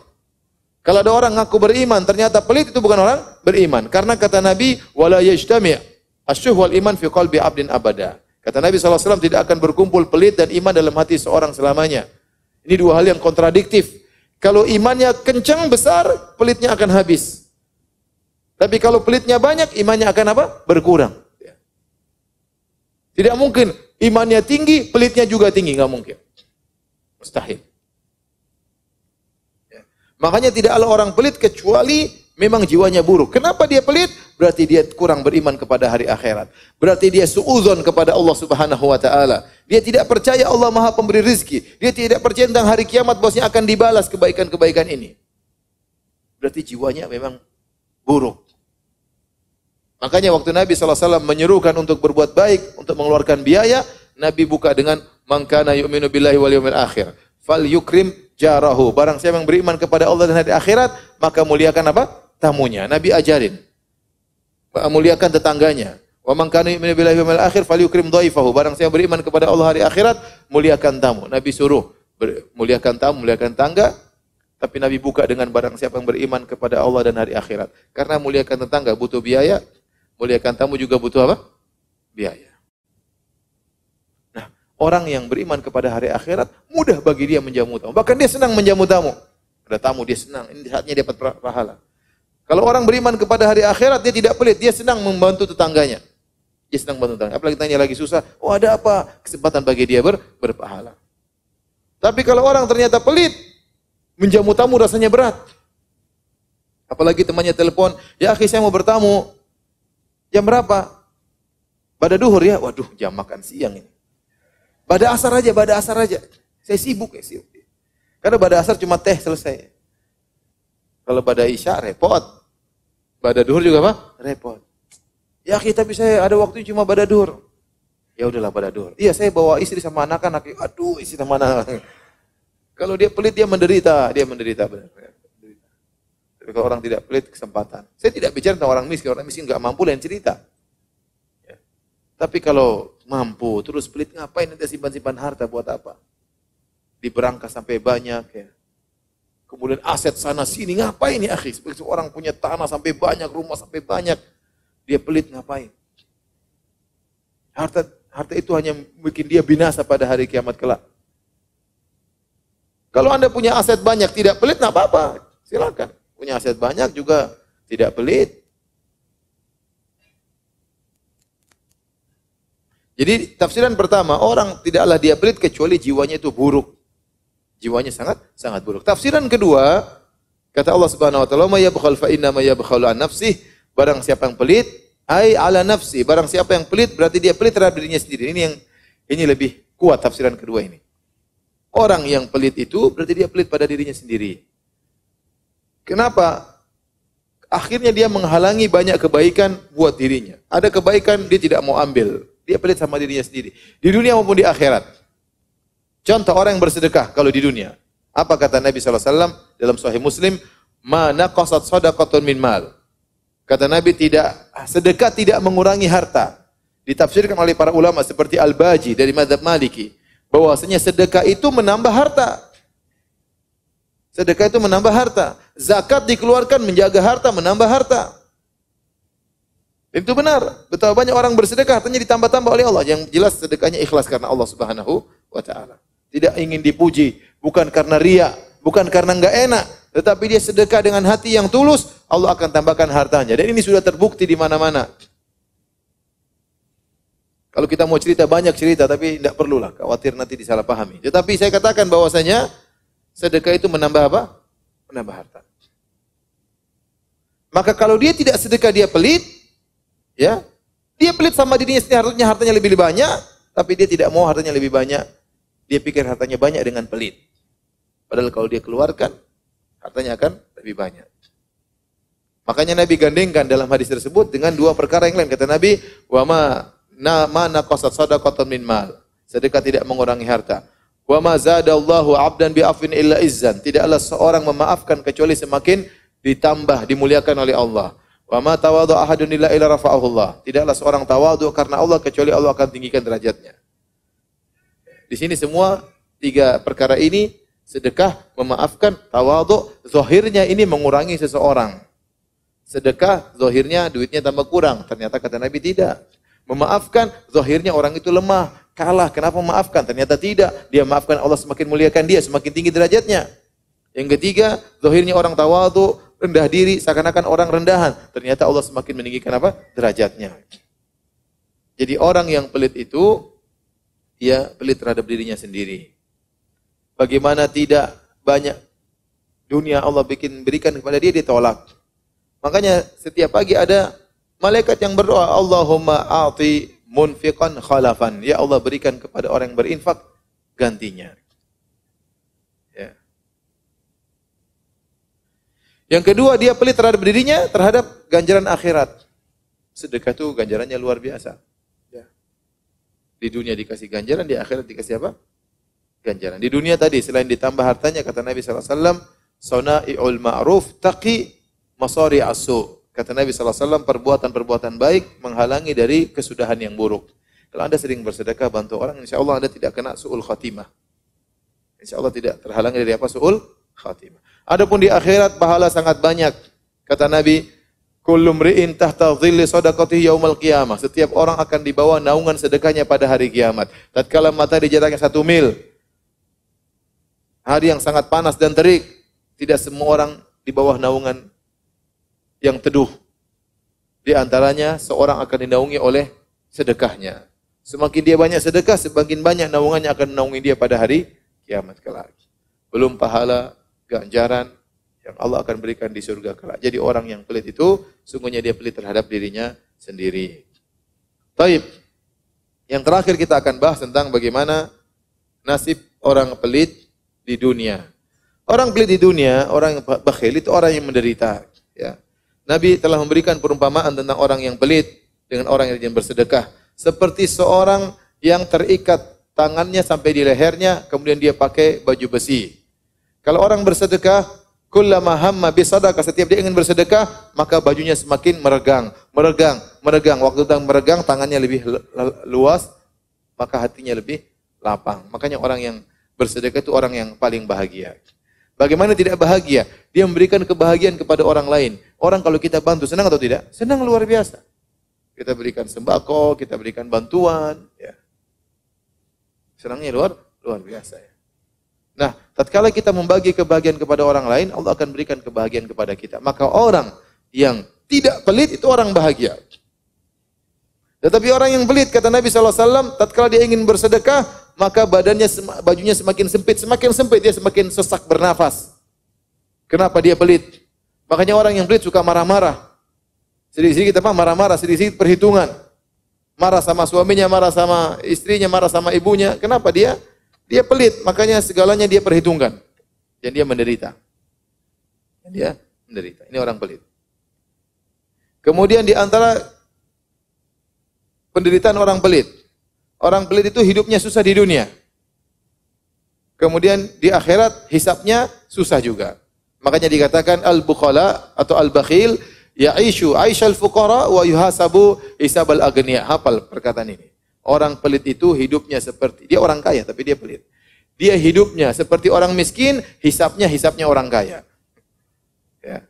Speaker 1: Kalau ada orang ngaku beriman, ternyata pelit, itu bukan orang beriman. Karena kata Nabi, wala yajtami' asyuh wal iman fi qalbi abdin abada. Kata Nabi SAW, tidak akan berkumpul pelit dan iman dalam hati seorang selamanya. Ini dua hal yang kontradiktif. Kalau imannya kencang, besar, pelitnya akan habis. Tapi kalau pelitnya banyak, imannya akan apa? Berkurang. Tidak mungkin imannya tinggi, pelitnya juga tinggi, enggak mungkin. Mustahil. Makanya tidak ada orang pelit kecuali memang jiwanya buruk. Kenapa dia pelit? Berarti dia kurang beriman kepada hari akhirat. Berarti dia suudzon kepada Allah Subhanahu wa taala. Dia tidak percaya Allah Maha Pemberi rezeki. Dia tidak percaya tentang hari kiamat bahwasanya akan dibalas kebaikan-kebaikan ini. Berarti jiwanya memang buruk. Makanya waktu Nabi SAW menyerukan untuk berbuat baik, untuk mengeluarkan biaya, Nabi buka dengan man kana yu'minu billahi wal yawmil akhir fal yukrim jarahu. Barang siapa yang beriman kepada Allah dan hari akhirat, maka muliakan apa? Tamunya. Nabi ajarin. Muliakan tetangganya. Wa man kana yu'minu billahi wal yawmil akhir fal yukrim dhaifahu. Barang siapa beriman kepada Allah hari akhirat, muliakan tamu. Nabi suruh muliakan tamu, muliakan tangga. Tapi Nabi buka dengan barang siapa yang beriman kepada Allah dan hari akhirat. Karena muliakan tetangga butuh biaya, muliakan tamu juga butuh apa? Biaya. Nah, orang yang beriman kepada hari akhirat, mudah bagi dia menjamu tamu. Bahkan dia senang menjamu tamu. Ada tamu, dia senang. Ini saatnya dia dapat pahala. Kalau orang beriman kepada hari akhirat, dia tidak pelit. Dia senang membantu tetangganya. Dia senang membantu tetangganya. Apalagi tanya lagi susah. Oh, ada apa? Kesempatan bagi dia berpahala. Tapi kalau orang ternyata pelit, menjamu tamu rasanya berat. Apalagi temannya telepon, ya akhi saya mau bertamu. Jam berapa? Pada duhur ya. Waduh, jam makan siang ini. Pada asar aja. Saya sibuk. Karena pada asar cuma teh selesai. Kalau pada isya repot. Pada duhur juga apa? Repot. Ya akhi, tapi saya ada waktu cuma pada duhur. Ya udahlah pada duhur. Iya, saya bawa istri sama anak-anak. Aduh, istri sama anak. Kalau dia pelit, dia menderita benar. Tapi kalau orang tidak pelit, kesempatan. Saya tidak bicara tentang orang miskin nggak mampu lain cerita. Ya. Tapi kalau mampu, terus pelit, ngapain nanti simpan-simpan harta buat apa? Diberangkas sampai banyak, ya. Kemudian aset sana sini, ngapain ya akhi? Seperti orang punya tanah sampai banyak, rumah sampai banyak, dia pelit ngapain? Harta itu hanya bikin dia binasa pada hari kiamat kelak. Kalau Anda punya aset banyak, tidak pelit, nggak apa-apa. Silakan. Punya aset banyak juga tidak pelit. Jadi tafsiran pertama, orang tidaklah dia pelit kecuali jiwanya itu buruk. Jiwanya sangat buruk. Tafsiran kedua, kata Allah Subhanahu wa taala, "Ma yabkhal fa inna ma yabkhalu an nafsihi." Barang siapa yang pelit, ai ala nafsi. Barang siapa yang pelit berarti dia pelit terhadap dirinya sendiri. Ini lebih kuat tafsiran kedua ini. Orang yang pelit itu berarti dia pelit pada dirinya sendiri. Kenapa? Akhirnya dia menghalangi banyak kebaikan buat dirinya. Ada kebaikan dia tidak mau ambil. Dia pelit sama dirinya sendiri. Di dunia maupun di akhirat. Contoh orang yang bersedekah kalau di dunia. Apa kata Nabi SAW dalam Sahih Muslim? Ma naqasat shadaqatun min mal. Kata Nabi, sedekah tidak mengurangi harta. Ditafsirkan oleh para ulama seperti Al-Baji dari mazhab Maliki. Bahwasanya sedekah itu menambah harta. Sedekah itu menambah harta. Zakat dikeluarkan menjaga harta, menambah harta. Itu benar. Betapa banyak orang bersedekah, hartanya ditambah-tambah oleh Allah. Yang jelas sedekahnya ikhlas karena Allah Subhanahu wa taala. Tidak ingin dipuji, bukan karena riya, bukan karena enggak enak, tetapi dia sedekah dengan hati yang tulus, Allah akan tambahkan hartanya. Dan ini sudah terbukti di mana-mana. Kalau kita mau cerita, banyak cerita, tapi tidak perlulah, khawatir nanti disalahpahami. Tetapi saya katakan bahwasanya sedekah itu menambah apa? Menambah harta. Maka kalau dia tidak sedekah, dia pelit, ya, dia pelit sama dirinya sendiri, hartanya lebih banyak, tapi dia tidak mau hartanya lebih banyak. Dia pikir hartanya banyak dengan pelit. Padahal kalau dia keluarkan, hartanya akan lebih banyak. Makanya Nabi gandengkan dalam hadis tersebut dengan dua perkara yang lain. Kata Nabi, wa ma naqasat shadaqatun min mal. Sedekah tidak mengurangi harta. Wa ma zadallahu 'abdan bi afwin illa izzan. Tidaklah seorang memaafkan kecuali semakin ditambah, dimuliakan oleh Allah. Wa ma tawadhu ahadun illa rafa'ahu Allah. Tidaklah seorang tawadhu karena Allah kecuali Allah akan tinggikan derajatnya. Di sini semua tiga perkara ini, sedekah, memaafkan, tawadhu, zahirnya ini mengurangi seseorang. Sedekah, zahirnya duitnya tambah kurang. Ternyata kata Nabi tidak. Memaafkan, zahirnya orang itu lemah, kalah. Kenapa memaafkan? Ternyata tidak. Dia maafkan, Allah semakin muliakan dia, semakin tinggi derajatnya. Yang ketiga, zahirnya orang tawadhu, rendah diri, seakan-akan orang rendahan. Ternyata Allah semakin meninggikan apa? Derajatnya. Jadi orang yang pelit itu, dia pelit terhadap dirinya sendiri. Bagaimana tidak banyak dunia Allah berikan kepada dia, ditolak. Makanya setiap pagi ada malaikat yang berdoa, Allahumma a'ti munfiqan khalafan. Ya Allah, berikan kepada orang yang berinfak gantinya. Ya. Yang kedua, dia pelit terhadap dirinya, terhadap ganjaran akhirat. Sedekah itu ganjarannya luar biasa. Ya. Di dunia dikasih ganjaran, di akhirat dikasih apa? Ganjaran. Di dunia tadi, selain ditambah hartanya, kata Nabi SAW, sona'i'ul ma'ruf taqi masari asu. Kata Nabi SAW, perbuatan-perbuatan baik menghalangi dari kesudahan yang buruk. Kalau Anda sering bersedekah, bantu orang, insya Allah Anda tidak kena su'ul khatimah. Insya Allah tidak terhalangi dari apa? Su'ul khatimah. Adapun di akhirat, pahala sangat banyak. Kata Nabi, kullu mri'in tahta dhilli shadaqatihi yaumal qiyamah. Setiap orang akan dibawa naungan sedekahnya pada hari kiamat. Tatkala matahari jaraknya 1 mil, hari yang sangat panas dan terik, tidak semua orang di bawah naungan yang teduh. Di antaranya seorang akan dinaungi oleh sedekahnya. Semakin dia banyak sedekah, semakin banyak naungannya akan menaungi dia pada hari kiamat kelak. Belum pahala, ganjaran yang Allah akan berikan di surga kelak. Jadi orang yang pelit itu, sungguhnya dia pelit terhadap dirinya sendiri. Taib. Yang terakhir kita akan bahas tentang bagaimana nasib orang pelit di dunia. Orang pelit di dunia, orang yang bakhil itu orang yang menderita. Ya. Nabi telah memberikan perumpamaan tentang orang yang pelit dengan orang yang rajin bersedekah. Seperti seorang yang terikat tangannya sampai di lehernya, kemudian dia pakai baju besi. Kalau orang bersedekah, kullama hamma bisadaqah, setiap dia ingin bersedekah, maka bajunya semakin meregang. Waktu sedang meregang, tangannya lebih luas, maka hatinya lebih lapang. Makanya orang yang bersedekah itu orang yang paling bahagia. Bagaimana tidak bahagia? Dia memberikan kebahagiaan kepada orang lain. Orang kalau kita bantu, senang atau tidak? Senang luar biasa. Kita berikan sembako, kita berikan bantuan. Ya. Senangnya luar biasa. Ya. Nah, tatkala kita membagi kebahagiaan kepada orang lain, Allah akan berikan kebahagiaan kepada kita. Maka orang yang tidak pelit itu orang bahagia. Tetapi orang yang pelit, kata Nabi SAW, tatkala dia ingin bersedekah, maka bajunya semakin sempit, dia semakin sesak bernafas. Kenapa dia pelit? Makanya orang yang pelit suka marah-marah. Sedikit-sedikit marah-marah, sedikit-sedikit perhitungan. Marah sama suaminya, marah sama istrinya, marah sama ibunya. Kenapa dia? Dia pelit, makanya segalanya dia perhitungkan. Dan dia menderita. Ini orang pelit. Kemudian di antara penderitaan orang pelit. Orang pelit itu hidupnya susah di dunia. Kemudian di akhirat hisabnya susah juga. Makanya dikatakan al-bukhala atau al-bakhil ya'ishu aisyal fuqara wa yuhasabu hisabal aghniya. Hafal perkataan ini. Orang pelit itu hidupnya seperti, dia orang kaya tapi dia pelit. Dia hidupnya seperti orang miskin, hisabnya orang kaya. Ya.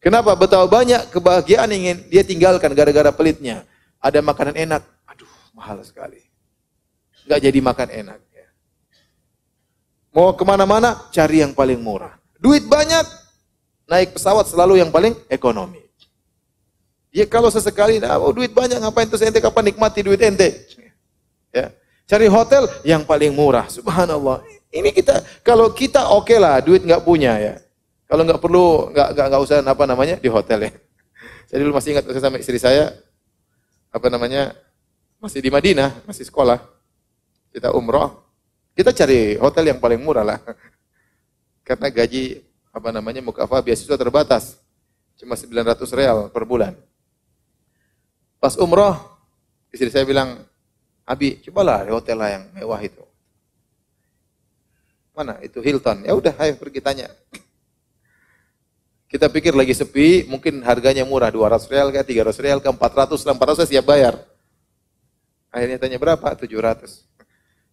Speaker 1: Kenapa? Betapa banyak kebahagiaan yang ingin dia tinggalkan gara-gara pelitnya. Ada makanan enak, aduh mahal sekali. Enggak jadi makan enak. Ya. Mau kemana-mana, cari yang paling murah. Duit banyak, naik pesawat selalu yang paling ekonomi. Ya kalau sesekali, duit banyak, ngapain terus ente, kapan nikmati duit ente? Ya. Cari hotel yang paling murah, subhanallah. Ini kalau kita oke lah, duit nggak punya ya. Kalau nggak perlu, nggak usah di hotel ya. Saya dulu masih ingat sama istri saya, masih di Madinah, masih sekolah. Kita umroh, kita cari hotel yang paling murah lah. Karena gaji, mukafah beasiswa terbatas. Cuma 900 real per bulan. Pas umroh, istri saya bilang, Abi, cobalah hotel lah yang mewah itu. Mana? Itu Hilton. Ya udah, ayo pergi tanya. Kita pikir lagi sepi, mungkin harganya murah, 200 real ke, 300 real ke, 400, 400 siap bayar. Akhirnya tanya berapa? 700.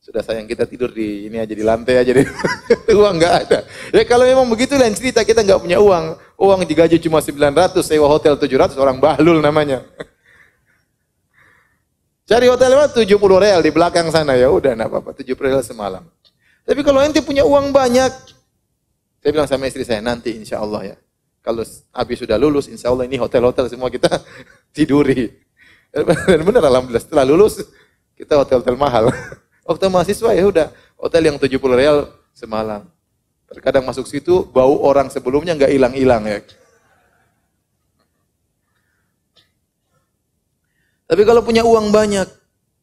Speaker 1: Sudah sayang kita tidur di ini aja, di lantai aja, uang nggak ada. Ya kalau memang begitu lain cerita, kita nggak punya uang. Uang digaji cuma 900, sewa hotel 700, orang bahlul namanya. Cari hotel 70 real di belakang sana, ya udah enggak apa-apa, 70 real semalam. Tapi kalau ente punya uang banyak, saya bilang sama istri saya, nanti insya Allah ya, kalau Abi sudah lulus, insya Allah ini hotel-hotel semua kita tiduri. Dan benar alhamdulillah, setelah lulus, kita hotel-hotel mahal. Waktu mahasiswa ya udah, hotel yang 70 real semalam. Terkadang masuk situ, bau orang sebelumnya nggak hilang-hilang ya. Tapi kalau punya uang banyak,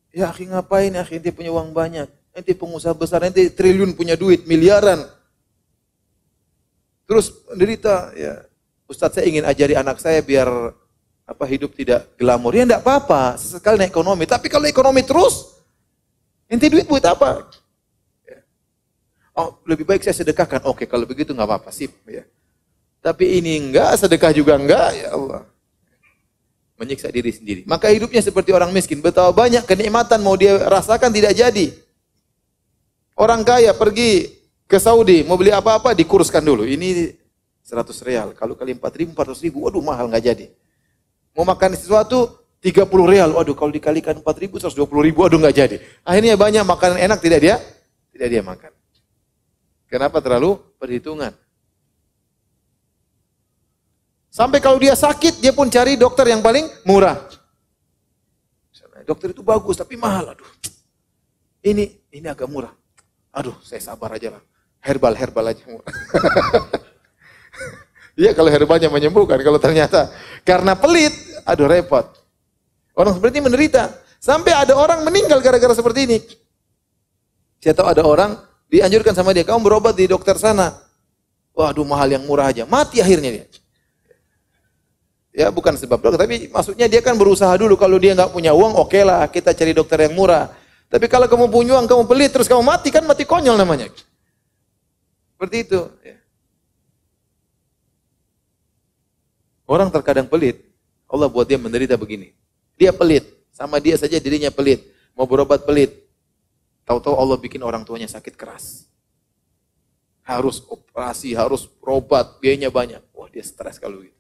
Speaker 1: ya akhi ngapain akhi, ente punya uang banyak. Ente pengusaha besar, ente triliun punya duit, miliaran. Terus menderita, ya Ustadz saya ingin ajari anak saya biar hidup tidak glamor. Ya enggak apa-apa, sesekali naik ekonomi. Tapi kalau ekonomi terus, ente duit buat apa? Ya. Oh, lebih baik saya sedekahkan. Oke, kalau begitu enggak apa-apa, sip. Ya. Tapi ini enggak, sedekah juga enggak, ya Allah. Menyiksa diri sendiri. Maka hidupnya seperti orang miskin. Betapa banyak kenikmatan mau dia rasakan tidak jadi. Orang kaya pergi ke Saudi, mau beli apa-apa dikuruskan dulu. Ini 100 real. Kalau kali 4.000, 400.000, waduh mahal nggak jadi. Mau makan sesuatu 30 real. Waduh kalau dikalikan 4.000, 120.000, waduh nggak jadi. Akhirnya banyak makanan enak tidak dia makan. Kenapa? Terlalu perhitungan. Sampai kalau dia sakit, dia pun cari dokter yang paling murah. Dokter itu bagus, tapi mahal. Aduh, ini agak murah. Aduh, saya sabar aja lah. Herbal aja murah. Iya, kalau herbalnya menyembuhkan. Kalau ternyata karena pelit, aduh repot. Orang seperti ini menderita. Sampai ada orang meninggal gara-gara seperti ini. Saya tahu ada orang, dianjurkan sama dia, kamu berobat di dokter sana. Waduh, mahal yang murah aja. Mati akhirnya dia. Ya bukan sebab dokter, tapi maksudnya dia kan berusaha dulu. Kalau dia nggak punya uang, oke lah kita cari dokter yang murah. Tapi kalau kamu punya uang, kamu pelit, terus kamu mati, kan mati konyol namanya. Seperti itu. Ya. Orang terkadang pelit, Allah buat dia menderita begini. Dia pelit, sama dia saja dirinya pelit. Mau berobat pelit. Tahu-tahu Allah bikin orang tuanya sakit keras. Harus operasi, harus berobat, biayanya banyak. Wah dia stres kalau gitu.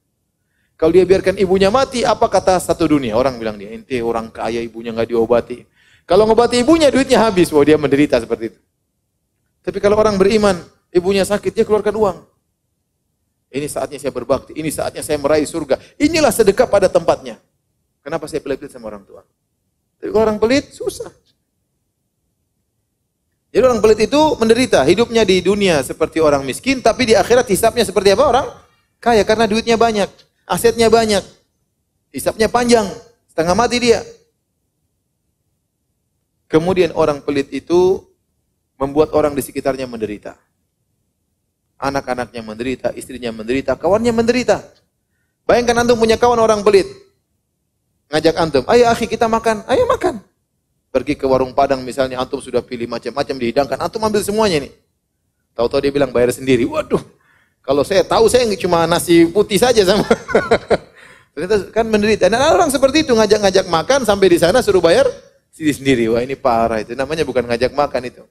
Speaker 1: Kalau dia biarkan ibunya mati, apa kata satu dunia? Orang bilang dia, ente orang kaya ibunya nggak diobati. Kalau ngobati ibunya duitnya habis, wah dia menderita seperti itu. Tapi kalau orang beriman, ibunya sakit, dia keluarkan uang. Ini saatnya saya berbakti, ini saatnya saya meraih surga. Inilah sedekah pada tempatnya. Kenapa saya pelit-pelit sama orang tua? Tapi kalau orang pelit, susah. Jadi orang pelit itu menderita. Hidupnya di dunia seperti orang miskin, tapi di akhirat hisapnya seperti apa? Orang kaya karena duitnya banyak. Asetnya banyak, hisapnya panjang, setengah mati dia. Kemudian orang pelit itu membuat orang di sekitarnya menderita. Anak-anaknya menderita, istrinya menderita, kawannya menderita. Bayangkan antum punya kawan orang pelit. Ngajak antum, ayo akhi kita makan, ayo makan. Pergi ke warung Padang misalnya, antum sudah pilih macam-macam dihidangkan, antum ambil semuanya nih. Tahu-tahu dia bilang bayar sendiri, waduh. Kalau saya tahu saya cuma nasi putih saja sama. Ternyata kan menderita. Dan ada orang seperti itu ngajak-ngajak makan sampai di sana suruh bayar sendiri. Wah ini parah itu. Namanya bukan ngajak makan itu.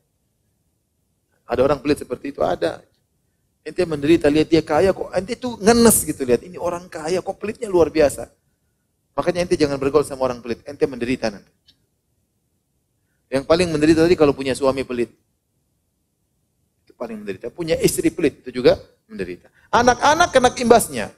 Speaker 1: Ada orang pelit seperti itu ada. Ente menderita lihat dia kaya kok. Ente tuh ngenes gitu lihat. Ini orang kaya kok pelitnya luar biasa. Makanya ente jangan bergaul sama orang pelit. Ente menderita nanti. Yang paling menderita tadi kalau punya suami pelit. Itu paling menderita. Punya istri pelit itu juga menderita. Anak-anak kena imbasnya.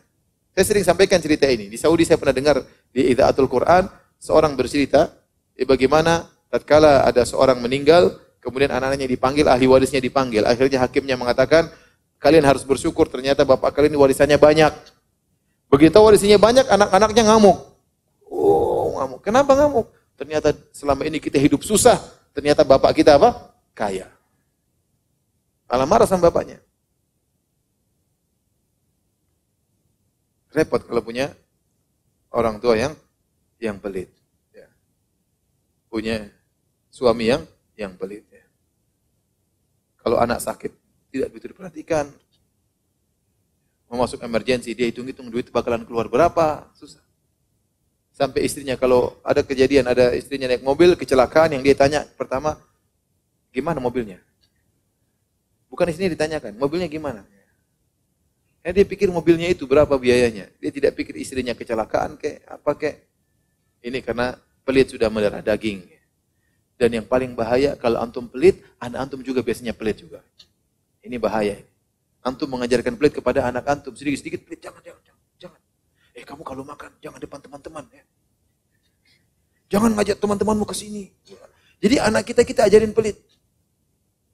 Speaker 1: Saya sering sampaikan cerita ini. Di Saudi saya pernah dengar di Idaatul Quran, seorang bercerita, bagaimana tatkala ada seorang meninggal, kemudian anak-anaknya dipanggil, ahli warisnya dipanggil. Akhirnya hakimnya mengatakan, kalian harus bersyukur, ternyata bapak kalian warisannya banyak. Begitu warisannya banyak, anak-anaknya ngamuk. Oh, ngamuk. Kenapa ngamuk? Ternyata selama ini kita hidup susah, ternyata bapak kita apa? Kaya. Malah marah sama bapaknya. Repot kalau punya orang tua yang pelit. Ya. Punya suami yang pelit. Ya. Kalau anak sakit, tidak begitu diperhatikan. mau masuk emergency, dia hitung-hitung duit bakalan keluar berapa, susah. Sampai istrinya kalau ada kejadian, ada istrinya naik mobil, kecelakaan, yang dia tanya pertama, gimana mobilnya? Bukan istrinya ditanyakan, mobilnya gimana? Dia pikir mobilnya itu berapa biayanya. Dia tidak pikir istrinya kecelakaan kayak apa kayak. Ini karena pelit sudah mendarah daging. Dan yang paling bahaya kalau antum pelit, anak antum juga biasanya pelit juga. Ini bahaya. Antum mengajarkan pelit kepada anak antum, sedikit-sedikit pelit, jangan. Kamu kalau makan jangan depan teman-teman ya. Jangan ngajak teman-temanmu ke sini. Jadi anak kita ajarin pelit.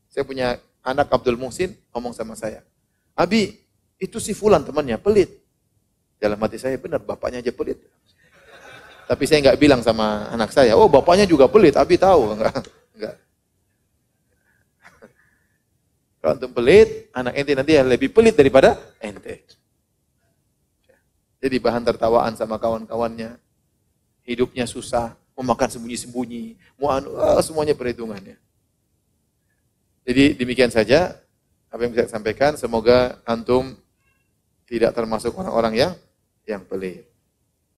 Speaker 1: Saya punya anak Abdul Muhsin ngomong sama saya, Abi, itu si fulan temannya pelit. Dalam hati saya, benar bapaknya aja pelit. Tapi saya enggak bilang sama anak saya, oh bapaknya juga pelit, Abi tahu. Enggak. Kalau antum pelit, anak ente nanti lebih pelit daripada ente. Jadi bahan tertawaan sama kawan-kawannya. Hidupnya susah, mau makan sembunyi-sembunyi, semuanya perhitungannya. Jadi demikian saja apa yang bisa saya sampaikan. Semoga antum tidak termasuk orang-orang yang pelit.